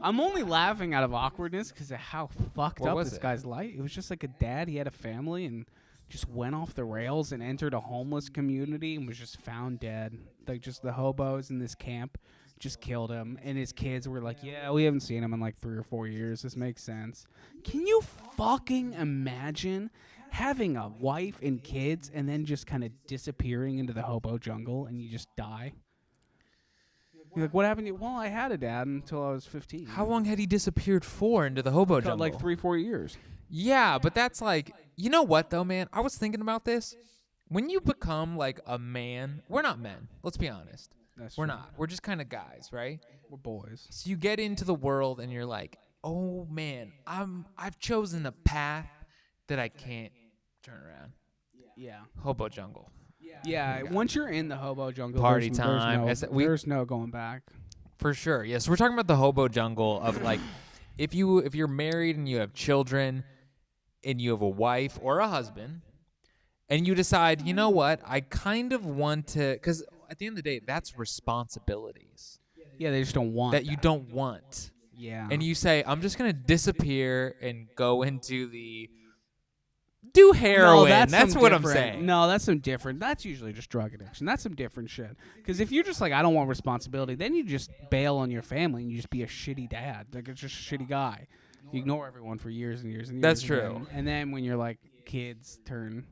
A: I'm only laughing out of awkwardness because of how fucked
B: What
A: up
B: was
A: this
B: it?
A: guy's life. It was just like a dad. He had a family and just went off the rails and entered a homeless community and was just found dead. Like, just the hobos in this camp just killed him. And his kids were like, yeah, we haven't seen him in like 3 or 4 years. This makes sense. Can you fucking imagine having a wife and kids and then just kind of disappearing into the hobo jungle and you just die? You're like, what happened to you? Well, I had a dad until I was 15.
B: How long had he disappeared for into the hobo jungle?
A: Like 3-4 years.
B: Yeah, but that's you know what though, man? I was thinking about this. When you become a man, we're not men. Let's be honest.
A: That's
B: We're
A: true.
B: not. We're just kind of guys, right?
A: We're boys.
B: So you get into the world and you're like, oh man, I've chosen a path that I can't turn around.
A: Yeah.
B: Hobo jungle.
A: Yeah. Once you're in the hobo jungle,
B: Party
A: there's,
B: time.
A: There's no going back.
B: For sure. Yes, we're talking about the hobo jungle of if you're married and you have children and you have a wife or a husband and you decide, you know what, I kind of want to, because at the end of the day, that's responsibilities
A: Yeah, they just don't want
B: that you don't want.
A: Yeah.
B: And you say, I'm just going to disappear and go into do heroin. That's
A: some
B: what I'm
A: different-
B: saying.
A: No, that's some different. That's usually just drug addiction. That's some different shit. Because if you're just like, I don't want responsibility, then you just bail on your family and you just be a shitty dad. Like, it's just a shitty guy. You ignore everyone for years and years and years.
B: That's
A: and
B: true.
A: And then when you're like, kids turn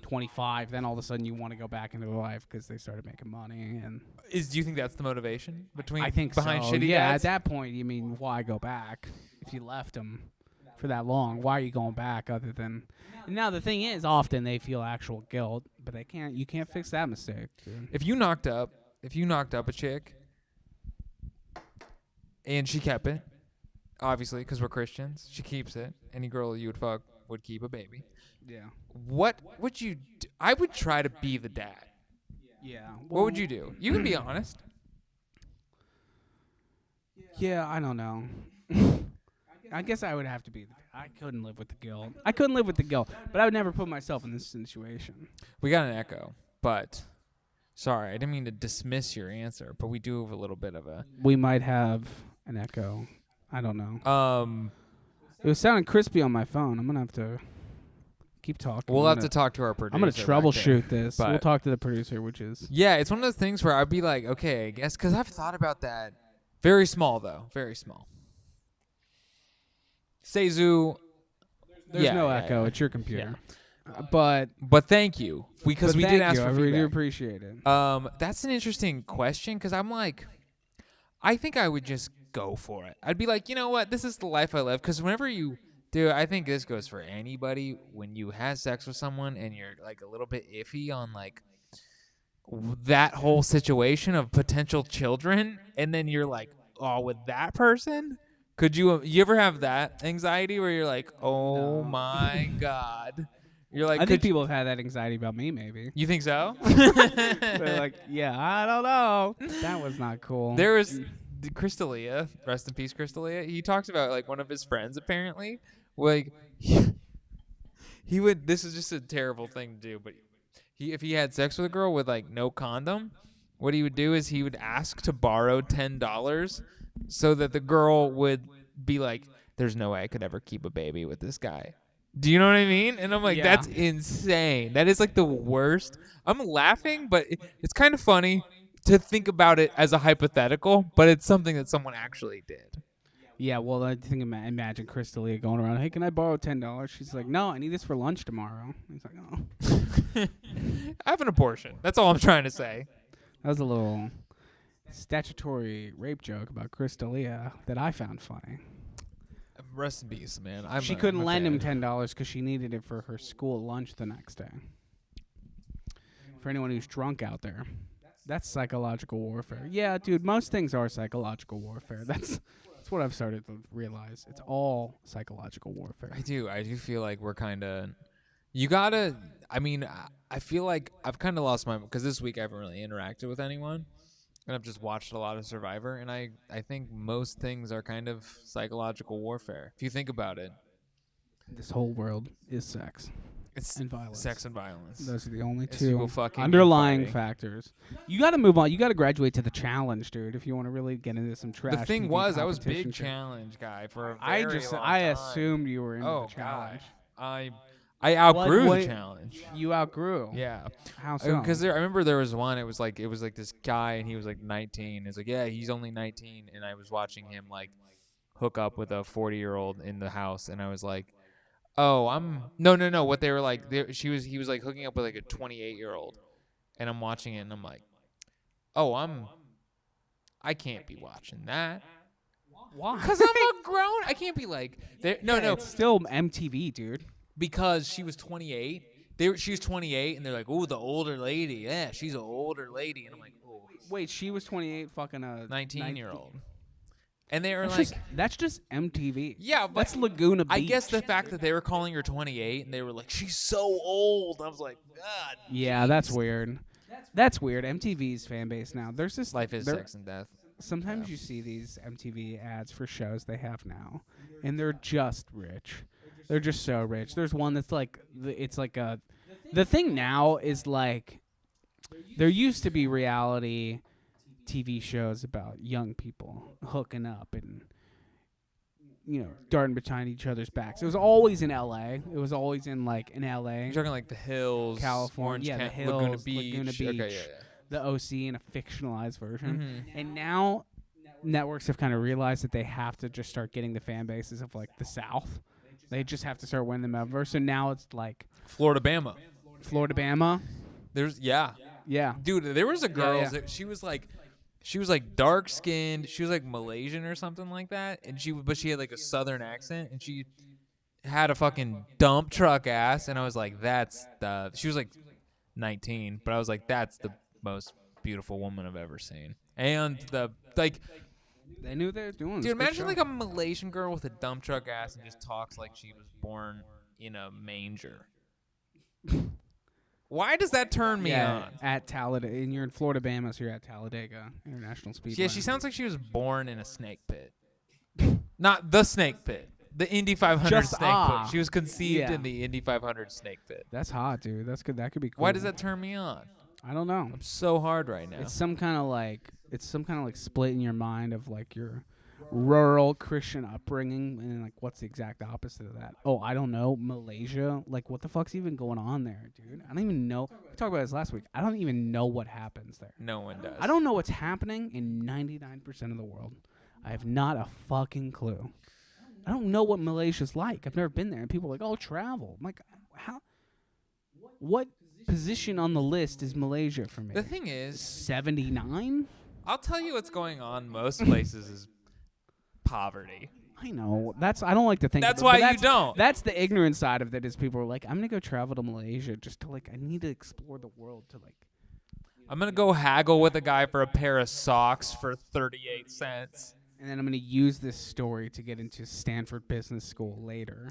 A: 25, then all of a sudden you want to go back into their life because they started making money. And
B: Do you think that's the motivation
A: I think
B: behind
A: so.
B: shitty
A: Yeah,
B: dads?
A: at that point, you mean, why go back? If you left them for that long, why are you going back other than... And now the thing is, often they feel actual guilt, but you can't fix that mistake, dude.
B: If you knocked up a chick and she kept it, obviously, because we're Christians, she keeps it. Any girl you would fuck would keep a baby.
A: Yeah.
B: What would you do? I would try to be the dad.
A: Yeah.
B: What would you do? You can be honest.
A: Yeah, I don't know. I guess I would have to be. I couldn't live with the guilt. But I would never put myself in this situation.
B: We got an echo, but sorry, I didn't mean to dismiss your answer, but we do have a little bit of a
A: We might have an echo. I don't know. It was sounding crispy on my phone. I'm gonna have to Keep talking.
B: We'll
A: I'm
B: have
A: gonna-
B: to talk to our producer.
A: I'm gonna
B: back there.
A: troubleshoot this. We'll
B: but-
A: talk to the producer, which is
B: Yeah, it's one of those things where I'd be like, okay, I guess, because I've thought about that. Very small, though. Very small. Seizu.
A: there's
B: yeah,
A: no
B: yeah,
A: echo.
B: yeah.
A: It's your computer. But
B: But thank you, because
A: but
B: we
A: thank
B: did ask
A: you.
B: for
A: I really do
B: feedback.
A: appreciate it.
B: That's an interesting question, because I'm like, I think I would just go for it. I'd be like, you know what? This is the life I live. Because whenever you do, I think this goes for anybody. When you have sex with someone and you're like a little bit iffy on like that whole situation of potential children, and then you're like, oh, with that person, could you ever have that anxiety where you're like, oh
A: No.
B: my god, you're like,
A: I think
B: could you,
A: people have had that anxiety about me. Maybe
B: you think so?
A: they're like, yeah, I don't know. That was not cool.
B: There was Crystalia, rest in peace, Crystalia. He talks about like one of his friends apparently, like he would. This is just a terrible thing to do, but if he had sex with a girl with like no condom, what he would do is he would ask to borrow $10 so that the girl would be like, "There's no way I could ever keep a baby with this guy." Do you know what I mean? And I'm like,
A: Yeah.
B: that's insane. That is like the worst. I'm laughing, but it's kind of funny to think about it as a hypothetical, but it's something that someone actually did.
A: Yeah, well, I think imagine Crystalia going around. Hey, can I borrow $10? She's like, no, I need this for lunch tomorrow. He's like, oh,
B: Have an abortion. That's all I'm trying to say.
A: that was a little statutory rape joke about Crystalia that I found funny.
B: Rest in peace, man.
A: She couldn't lend him $10 because she needed it for her school lunch the next day. For anyone who's drunk out there, that's psychological warfare. Yeah, dude, most things are psychological warfare. That's what I've started to realize. It's all psychological warfare.
B: I do feel like we're kind of. You gotta. I mean, I feel like I've kind of lost my, because this week I haven't really interacted with anyone, and I've just watched a lot of Survivor, and I think most things are kind of psychological warfare. If you think about it,
A: This whole world is sex
B: it's
A: and violence.
B: sex and violence.
A: Those are the only
B: It's people
A: two
B: fucking and
A: underlying
B: fighting.
A: factors. You got to move on. You got to graduate to the challenge, dude, if you want to really get into some trash.
B: The thing
A: TV
B: was, I was
A: competition
B: big
A: shit.
B: challenge guy for a
A: I
B: very
A: just
B: long
A: I
B: time.
A: assumed you were into
B: Oh
A: the challenge.
B: gosh, I outgrew
A: what-
B: the challenge.
A: You outgrew.
B: Yeah.
A: How so?
B: Because I remember there was one. It was like this guy, and he was like 19. It's like, yeah, he's only 19, and I was watching him like hook up with a 40-year-old in the house, and I was like, oh, I'm no. What they were like, he was like hooking up with like a 28-year-old, and I'm watching it, and I'm like, oh, I can't be watching that.
A: Why?
B: Because I'm a grown. I can't be like, no.
A: It's still MTV, dude.
B: Because she was 28. She was 28, and they're like, "Oh, the older lady. Yeah, she's an older lady." And I'm like, "Oh,
A: Wait, she was 28, fucking a
B: 19-year-old." And they were
A: That's,
B: like,
A: that's just MTV.
B: "Yeah, but
A: That's Laguna Beach.
B: I guess the fact that they were calling her 28, and they were like, she's so old." I was like, "God."
A: Yeah, that's weird. That's weird. MTV's fan base now. There's this
B: Life is
A: there-
B: sex and death.
A: Sometimes you see these MTV ads for shows they have now, and they're just rich. They're just so rich. There's one that's like, it's like a. The thing now is like, there used to be reality TV shows about young people hooking up and, darting behind each other's backs. It was always in L.A. It was always in like in L.A.
B: You're talking like the Hills,
A: California,
B: Orange
A: yeah, the
B: Laguna
A: Hills,
B: Beach.
A: Laguna
B: Okay,
A: Beach.
B: yeah.
A: The OC in a fictionalized version.
B: Mhm.
A: And now networks have kind of realized that they have to just start getting the fan bases of like the South. They just have to start winning them over. So now it's like
B: Florida, Bama.
A: Florida, Bama.
B: Yeah.
A: Yeah.
B: Dude, there was a girl
A: yeah.
B: that she was like dark skinned. She was like Malaysian or something like that, and but she had like a southern accent, and she had a fucking dump truck ass, and I was like, she was like 19, but I was like, that's the most beautiful woman I've ever seen. And
A: They knew they were doing.
B: dude, imagine like a Malaysian girl with a dump truck ass and just talks like she was born in a manger. Why does that turn me on?
A: At Talladega. And you're in Florida, Bama, so you're at Talladega International Speedway.
B: Yeah, she sounds like she was born in a snake pit. Not the snake pit. The Indy 500
A: Just,
B: snake pit. She was conceived
A: yeah.
B: in the Indy 500 snake pit.
A: That's hot, dude. That's good. That could be cool.
B: Why does that turn me on?
A: I don't know.
B: I'm so hard right now.
A: It's some kind of like splitting your mind of like your rural Christian upbringing, and like, what's the exact opposite of that? Oh, I don't know. Malaysia, like, what the fuck's even going on there, dude? I don't even know. We talked about this last week. I don't even know what happens there.
B: No one does.
A: I don't know what's happening in 99% of the world. I have not a fucking clue. I don't know what Malaysia's like. I've never been there, and people are like, "Oh, travel." I'm like, how? What position on the list is Malaysia for me?
B: The thing is,
A: 79.
B: I'll tell you what's going on most places is poverty.
A: I know. I don't like to think.
B: That's
A: of it,
B: why
A: but
B: you don't.
A: That's the ignorant side of it. Is people are like, I'm gonna go travel to Malaysia just to like. I need to explore the world to like.
B: I'm going to go haggle with a guy for a pair of socks for 38 cents.
A: And then I'm gonna use this story to get into Stanford Business School later.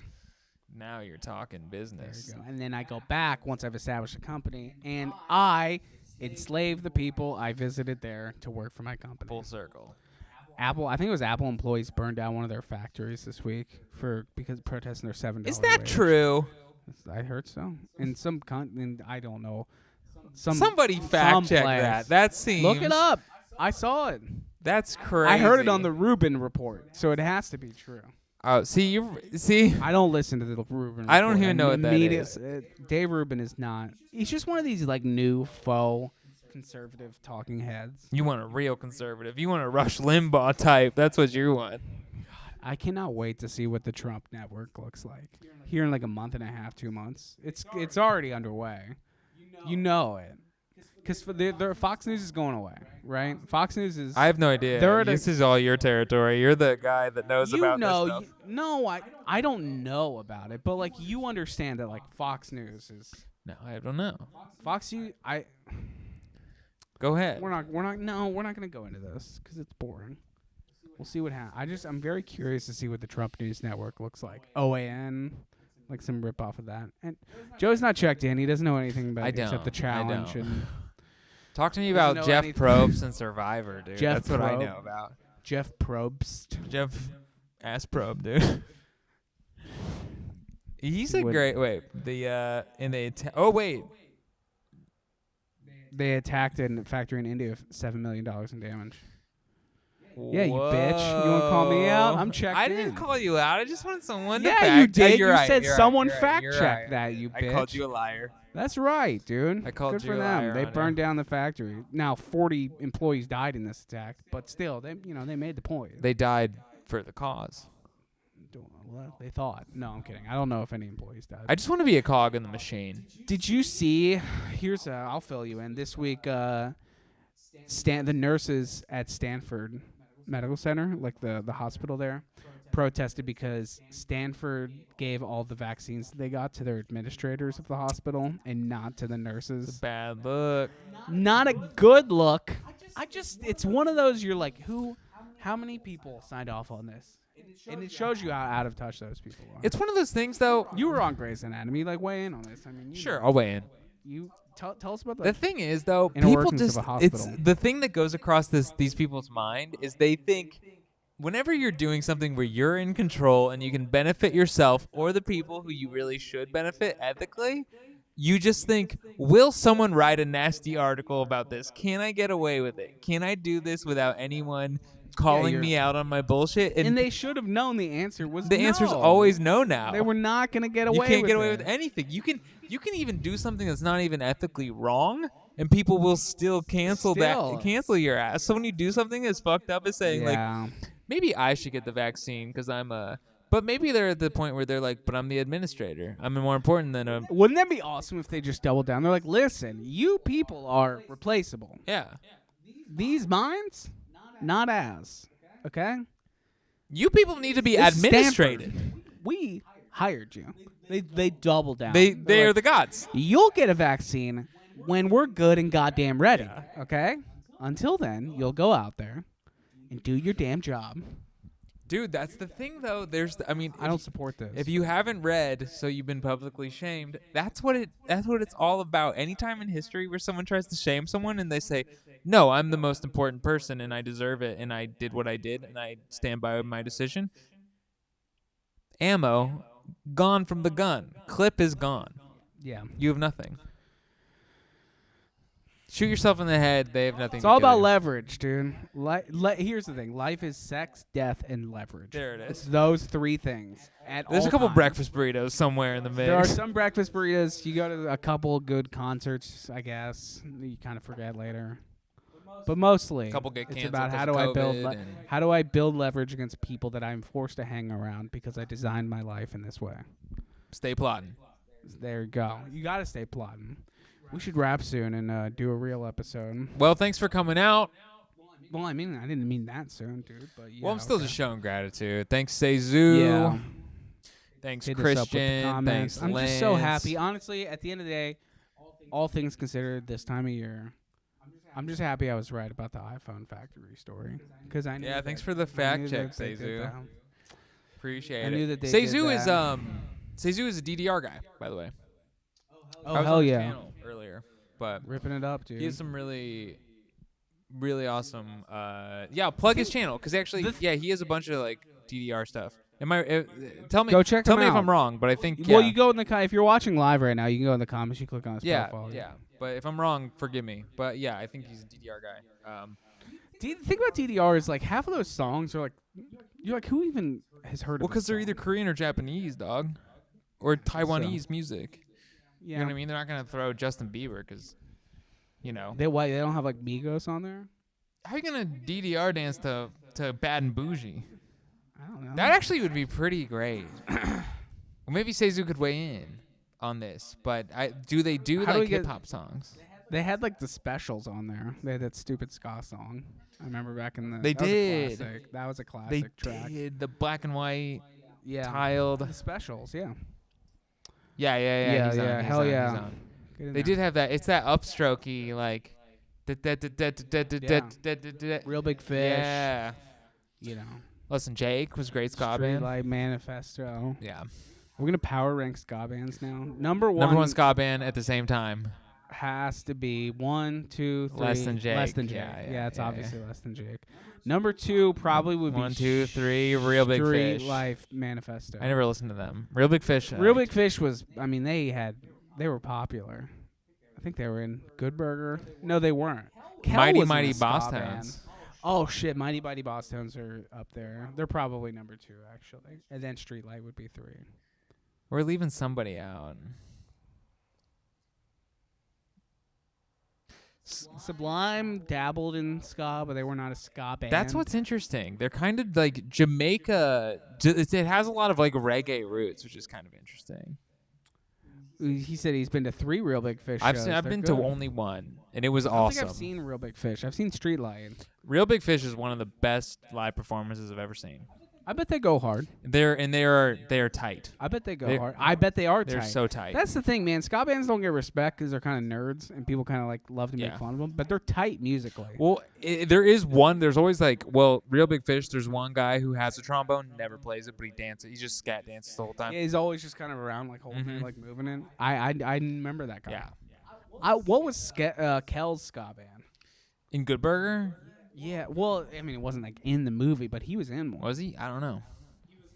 B: Now you're talking
A: There
B: business.
A: you go. And then I go back once I've established a company, and I enslave the people I visited there to work for my company.
B: Full circle.
A: Apple, I think it was Apple employees burned down one of their factories this week because protesting their $7.
B: Is that
A: wage.
B: true?
A: I heard so. And and I don't know.
B: Somebody fact check
A: place.
B: that. That seems.
A: Look it up. I saw it.
B: That's crazy.
A: I heard it on the Rubin report, so it has to be true.
B: Oh, see.
A: I don't listen to the Rubin report.
B: I don't even know what that is.
A: Dave Rubin is not. He's just one of these like new faux conservative talking heads.
B: You want a real conservative. You want a Rush Limbaugh type. That's what you want.
A: I cannot wait to see what the Trump network looks like here in like a month and a half, 2 months. It's already underway. You know it. Because Fox News is going away, right? Fox News is.
B: I have no idea. This is all your territory. You're the guy that knows about this stuff.
A: No, I don't know about it, but like you understand that like Fox News is.
B: No, I don't know.
A: Fox News,
B: Go ahead.
A: we're not gonna go into this because it's boring. We'll see what happens. I'm very curious to see what the Trump News Network looks like. OAN. Like some rip off of that. And Joe's not checked in. He doesn't know anything about it except the challenge. And
B: Talk to me
A: Doesn't
B: about
A: know
B: Jeff
A: anything.
B: Probst and Survivor, dude.
A: Jeff
B: That's what I
A: Probe.
B: know about.
A: Jeff Probst.
B: Jeff Ass Probe, dude. He's a great. Wait,
A: They attacked a factory in India with $7 million in damage. Yeah, you bitch. You want to call me out? I'm checked
B: I
A: in.
B: didn't call you out. I just wanted someone to
A: Yeah,
B: fact.
A: you did.
B: You're
A: You
B: right,
A: said
B: you're right,
A: someone
B: you're right,
A: fact
B: you're
A: checked
B: right.
A: that, you bitch.
B: I called you a liar.
A: That's right, dude.
B: I called
A: Good
B: you
A: for
B: a
A: them.
B: liar
A: They
B: on
A: burned
B: it.
A: down the factory. Now 40 employees died in this attack, but still, they made the point.
B: They died for the cause.
A: Well, they thought. No, I'm kidding. I don't know if any employees died.
B: I just want to be a cog in the machine.
A: Did you see? I'll fill you in. This week, the nurses at Stanford Medical Center, like the hospital there, protested because Stanford gave all the vaccines they got to their administrators of the hospital and not to the nurses.
B: Bad look.
A: Not a good look. It's one of those you're like, how many people signed off on this? And it shows you how out of touch those people are.
B: It's one of those things, though.
A: You were on Grey's Anatomy, like weigh in on this. I mean,
B: Sure, I'll weigh in.
A: You tell us about
B: The
A: that.
B: thing is, though,
A: Inner
B: people
A: workings of
B: just
A: a hospital.
B: it's the thing that goes across these people's mind is they think whenever you're doing something where you're in control and you can benefit yourself or the people who you really should benefit ethically, you just think, will someone write a nasty article about this? Can I get away with it? Can I do this without anyone calling me out on my bullshit?
A: And they should have known the answer was
B: the
A: no.
B: answer's always no now.
A: They were not going to get away
B: You
A: with
B: can't get away
A: it.
B: with anything. You can even do something that's not even ethically wrong, and people will still cancel your ass. So when you do something as fucked up as saying like, maybe I should get the vaccine because I'm but maybe they're at the point where they're like, but I'm the administrator. I'm more important than a.
A: Wouldn't that be awesome if they just doubled down? They're like, listen, you people are replaceable.
B: Yeah.
A: These minds, not as. Okay?
B: You people need to be
A: This is
B: administrated.
A: Stanford. We hired you. They double down.
B: They
A: They're
B: are
A: like,
B: the gods.
A: You'll get a vaccine when we're good and goddamn ready. Okay? Until then, you'll go out there and do your damn job.
B: Dude, that's the thing, though.
A: I don't support this.
B: If you haven't read, so you've been publicly shamed. That's what it's all about. Anytime in history where someone tries to shame someone and they say, "No, I'm the most important person and I deserve it and I did what I did and I stand by my decision." Ammo gone from the gun. Clip is gone.
A: Yeah.
B: You have nothing. Shoot yourself in the head. They have nothing.
A: It's
B: to
A: all
B: kill
A: about
B: you.
A: leverage, dude. Here's the thing: life is sex, death, and leverage.
B: There it
A: It's
B: is.
A: those three things.
B: There's a couple
A: times.
B: breakfast burritos somewhere in the mix.
A: There are some breakfast burritos. You go to a couple good concerts, I guess. You kind of forget later. But mostly,
B: Couple get
A: it's
B: canceled
A: about how
B: 'cause
A: do
B: of
A: I build
B: COVID and-
A: how do I build leverage against people that I'm forced to hang around because I designed my life in this way.
B: Stay plotting.
A: There you go. You got to stay plotting. We should wrap soon and do a real episode.
B: Well, thanks for coming out.
A: Well, I mean, I didn't mean that soon, dude. But yeah,
B: Well, I'm still
A: okay.
B: just showing gratitude. Thanks, Seizu.
A: Yeah.
B: Thanks,
A: Hit us up with the
B: Christian.
A: comments.
B: Thanks,
A: I'm just so
B: Lance.
A: happy. Honestly, at the end of the day, all things considered, this time of year, I'm just happy I was right about the iPhone factory story. Because I knew.
B: Yeah,
A: that-
B: thanks for the
A: I
B: fact
A: knew
B: check,
A: that they did
B: Seizu.
A: that.
B: Appreciate
A: I
B: it.
A: knew that they did
B: Seizu is
A: that.
B: Seizu is a DDR guy, by the way.
A: Oh,
B: I was
A: hell
B: on his
A: yeah.
B: channel earlier, but
A: Ripping it up, dude.
B: he has some really awesome. Yeah, plug his channel because actually, he has a bunch of like DDR stuff. Am I? Tell me.
A: Go check
B: Tell
A: him
B: me if
A: out.
B: I'm wrong, but I think.
A: Well,
B: yeah.
A: you go in the if you're watching live right now, you can go in the comments. You click on his
B: Yeah,
A: profile.
B: yeah. But if I'm wrong, forgive me. But yeah, I think he's a DDR guy.
A: The thing about DDR is like half of those songs are like, you're like, who even has heard
B: Well,
A: of?
B: because they're either Korean or Japanese, dog, or Taiwanese music.
A: yeah.
B: You know what I mean? They're not gonna throw Justin Bieber because, you know,
A: They don't have like Migos on there.
B: how you gonna DDR dance to Bad and Bougie?
A: I don't know.
B: That actually would be pretty great. Well, maybe Seizu could weigh in on this, but do they do
A: How do we
B: like
A: get-
B: hip hop songs?
A: They had like the specials on there. They had that stupid ska song. I remember back in the.
B: They
A: that was a
B: did.
A: classic. That was a
B: They
A: classic track.
B: did the black and white
A: Yeah.
B: tiled.
A: The specials. Yeah.
B: Yeah.
A: Yeah,
B: he's on,
A: yeah,
B: he's
A: hell
B: on, he's
A: yeah.
B: on.
A: Get in
B: They
A: there.
B: did have that. It's that upstrokey like.
A: Real Big Fish.
B: Yeah.
A: You know.
B: Listen, Jake was a great ska band.
A: Streetlight Manifesto.
B: Yeah.
A: We're gonna power rank ska bands now. Number
B: Number one ska band at the same time.
A: has to be 1, 2, 3.
B: Less Than Jake.
A: Less than Jake.
B: Yeah,
A: It's
B: yeah,
A: obviously Less Than Jake. Number 2 probably would be
B: 1, 2, 3. Real Big
A: Street
B: Fish.
A: Life Manifesto.
B: I never listened to them. Real Big Fish.
A: Real Big Fish was. I mean, they were popular. I think they were in Good Burger. No, they weren't. Kel
B: Mighty
A: was in
B: Mighty
A: a ska
B: Boss
A: band.
B: Tones.
A: Oh shit, Mighty Mighty Boss Tones are up there. They're probably number 2 actually, and then Streetlight would be 3.
B: We're leaving somebody out.
A: Sublime dabbled in ska, but they were not a ska band.
B: That's what's interesting. They're kind of like Jamaica. It has a lot of like reggae roots, which is kind of interesting.
A: He said he's been to 3 Real Big Fish
B: I've
A: shows.
B: been
A: They're
B: to
A: good.
B: only one, and it was
A: I don't
B: awesome.
A: think I've seen Real Big Fish. I've seen Streetlight.
B: Real Big Fish is one of the best live performances I've ever seen.
A: I bet they go hard.
B: They are tight.
A: I bet they go
B: They're-
A: hard. I bet they are
B: They're
A: tight.
B: so tight.
A: That's the thing, man. Ska bands don't get respect because they're kind of nerds and people kind of like love to make
B: Yeah.
A: fun of them. But they're tight musically.
B: Well, there is one. There's always like, Real Big Fish. There's one guy who has a trombone, never plays it, but he dances. He just scat dances the whole time.
A: Yeah, he's always just kind of around, like holding it,
B: Mhm.
A: like moving it. I remember that guy.
B: Yeah.
A: What was Kel's ska band?
B: In Good Burger,
A: Yeah. Well, I mean, it wasn't like in the movie, but he was in one.
B: was he? I don't know.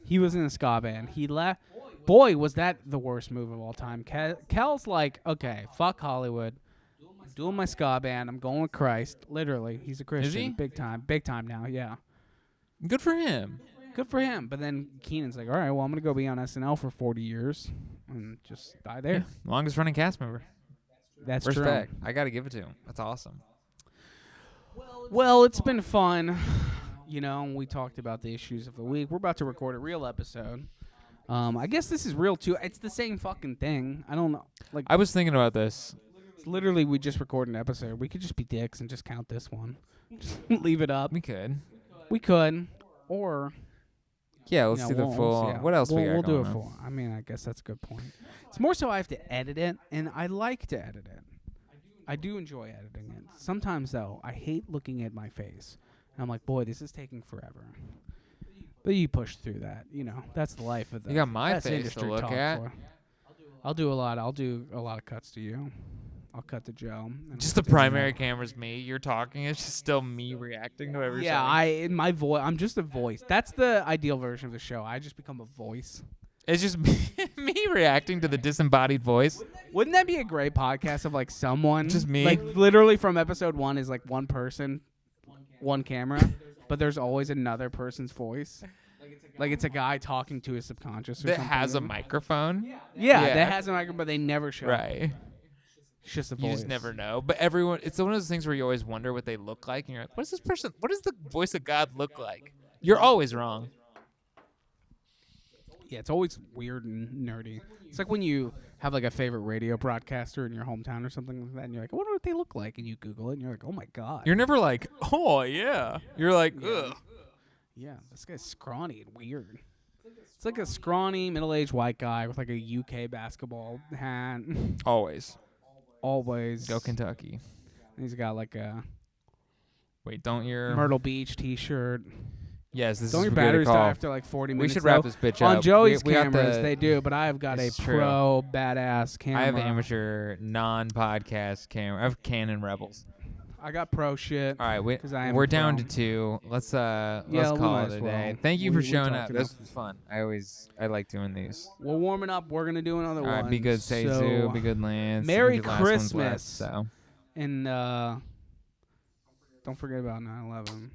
A: He was in a ska band. He left. Boy, was that the worst move of all time. Kel's like, okay, fuck Hollywood. I'm doing my ska band. I'm going with Christ. Literally, he's a Christian.
B: he?
A: Big time now. Yeah.
B: Good for him.
A: Good for him. But then Keenan's like, all right, well, I'm gonna go be on SNL for 40 years and just die there.
B: Longest running cast member.
A: That's
B: Respect.
A: true.
B: I got to give it to him. That's awesome.
A: Well, it's been fun. You know, we talked about the issues of the week. We're about to record a real episode. I guess this is real too. It's the same fucking thing. I don't know. Like,
B: I was thinking about this.
A: it's literally, we just recorded an episode. We could just be dicks and just count this one. Just leave it up.
B: We could.
A: We could, or
B: Yeah,
A: you
B: let's
A: know,
B: do the
A: we'll
B: full.
A: see how-
B: What else we
A: we'll
B: got
A: do
B: going
A: it
B: on?
A: full. I mean, I guess that's a good point. It's more so I have to edit it, and I like to edit it. I do enjoy editing it. Sometimes though, I hate looking at my face. And I'm like, boy, this is taking forever. But you push through that, you know. That's the life of the.
B: You got my
A: that's
B: face to
A: industry
B: look
A: talk
B: at.
A: for. I'll do a lot of cuts to you. I'll cut to Joe. and
B: Just
A: I'll
B: the
A: do
B: primary camera's me. You're talking. It's just still me reacting to every.
A: Yeah,
B: second.
A: in my voice. I'm just a voice. That's the ideal version of the show. I just become a voice.
B: It's just me, Me reacting to the disembodied voice.
A: Wouldn't that be a great podcast of like someone
B: Just me?
A: like literally from episode 1 is like one person, one camera, but there's always another person's voice. Like it's a guy talking to his subconscious or
B: That
A: something.
B: has a microphone.
A: Yeah,
B: Yeah.
A: that has a microphone, but they never show.
B: Right.
A: It's just a
B: You
A: voice.
B: just never know. But everyone, it's one of those things where you always wonder what they look like, and you're like, what is this person? What does the voice of God look like? You're always wrong.
A: Yeah, it's always weird and nerdy. It's like when you have like a favorite radio broadcaster in your hometown or something like that, and you're like, I wonder what they look like, and you Google it, and you're like, oh my god.
B: You're never like, oh yeah. You're like, ugh.
A: Yeah, this guy's scrawny and weird. It's like a scrawny middle-aged white guy with like a UK basketball hat.
B: Always.
A: Always.
B: Go Kentucky.
A: He's got like a
B: Wait, don't your
A: Myrtle Beach T-shirt.
B: Yes, this
A: Don't
B: is
A: your
B: a good
A: batteries
B: call.
A: die after like 40
B: We
A: minutes?
B: should wrap
A: though?
B: this bitch
A: On
B: up.
A: Joey's
B: We got
A: cameras,
B: the-
A: they do, but I've got a
B: It's true.
A: pro badass camera.
B: I have an amateur non-podcast camera. I have Canon Rebels.
A: I got pro shit.
B: All right,
A: 'Cause I am
B: we're
A: a
B: down
A: pro.
B: to 2. Let's
A: we
B: call
A: might
B: it
A: as
B: a
A: well.
B: day. Thank you
A: We-
B: for
A: we
B: showing
A: talked
B: up. This
A: enough.
B: was fun. I like doing these.
A: We're warming up. We're gonna do another
B: All
A: one.
B: right, be good, Seizu.
A: So,
B: Be good, Lance. I
A: Merry
B: think your last one's left,
A: Christmas.
B: so.
A: And don't forget about 9/11.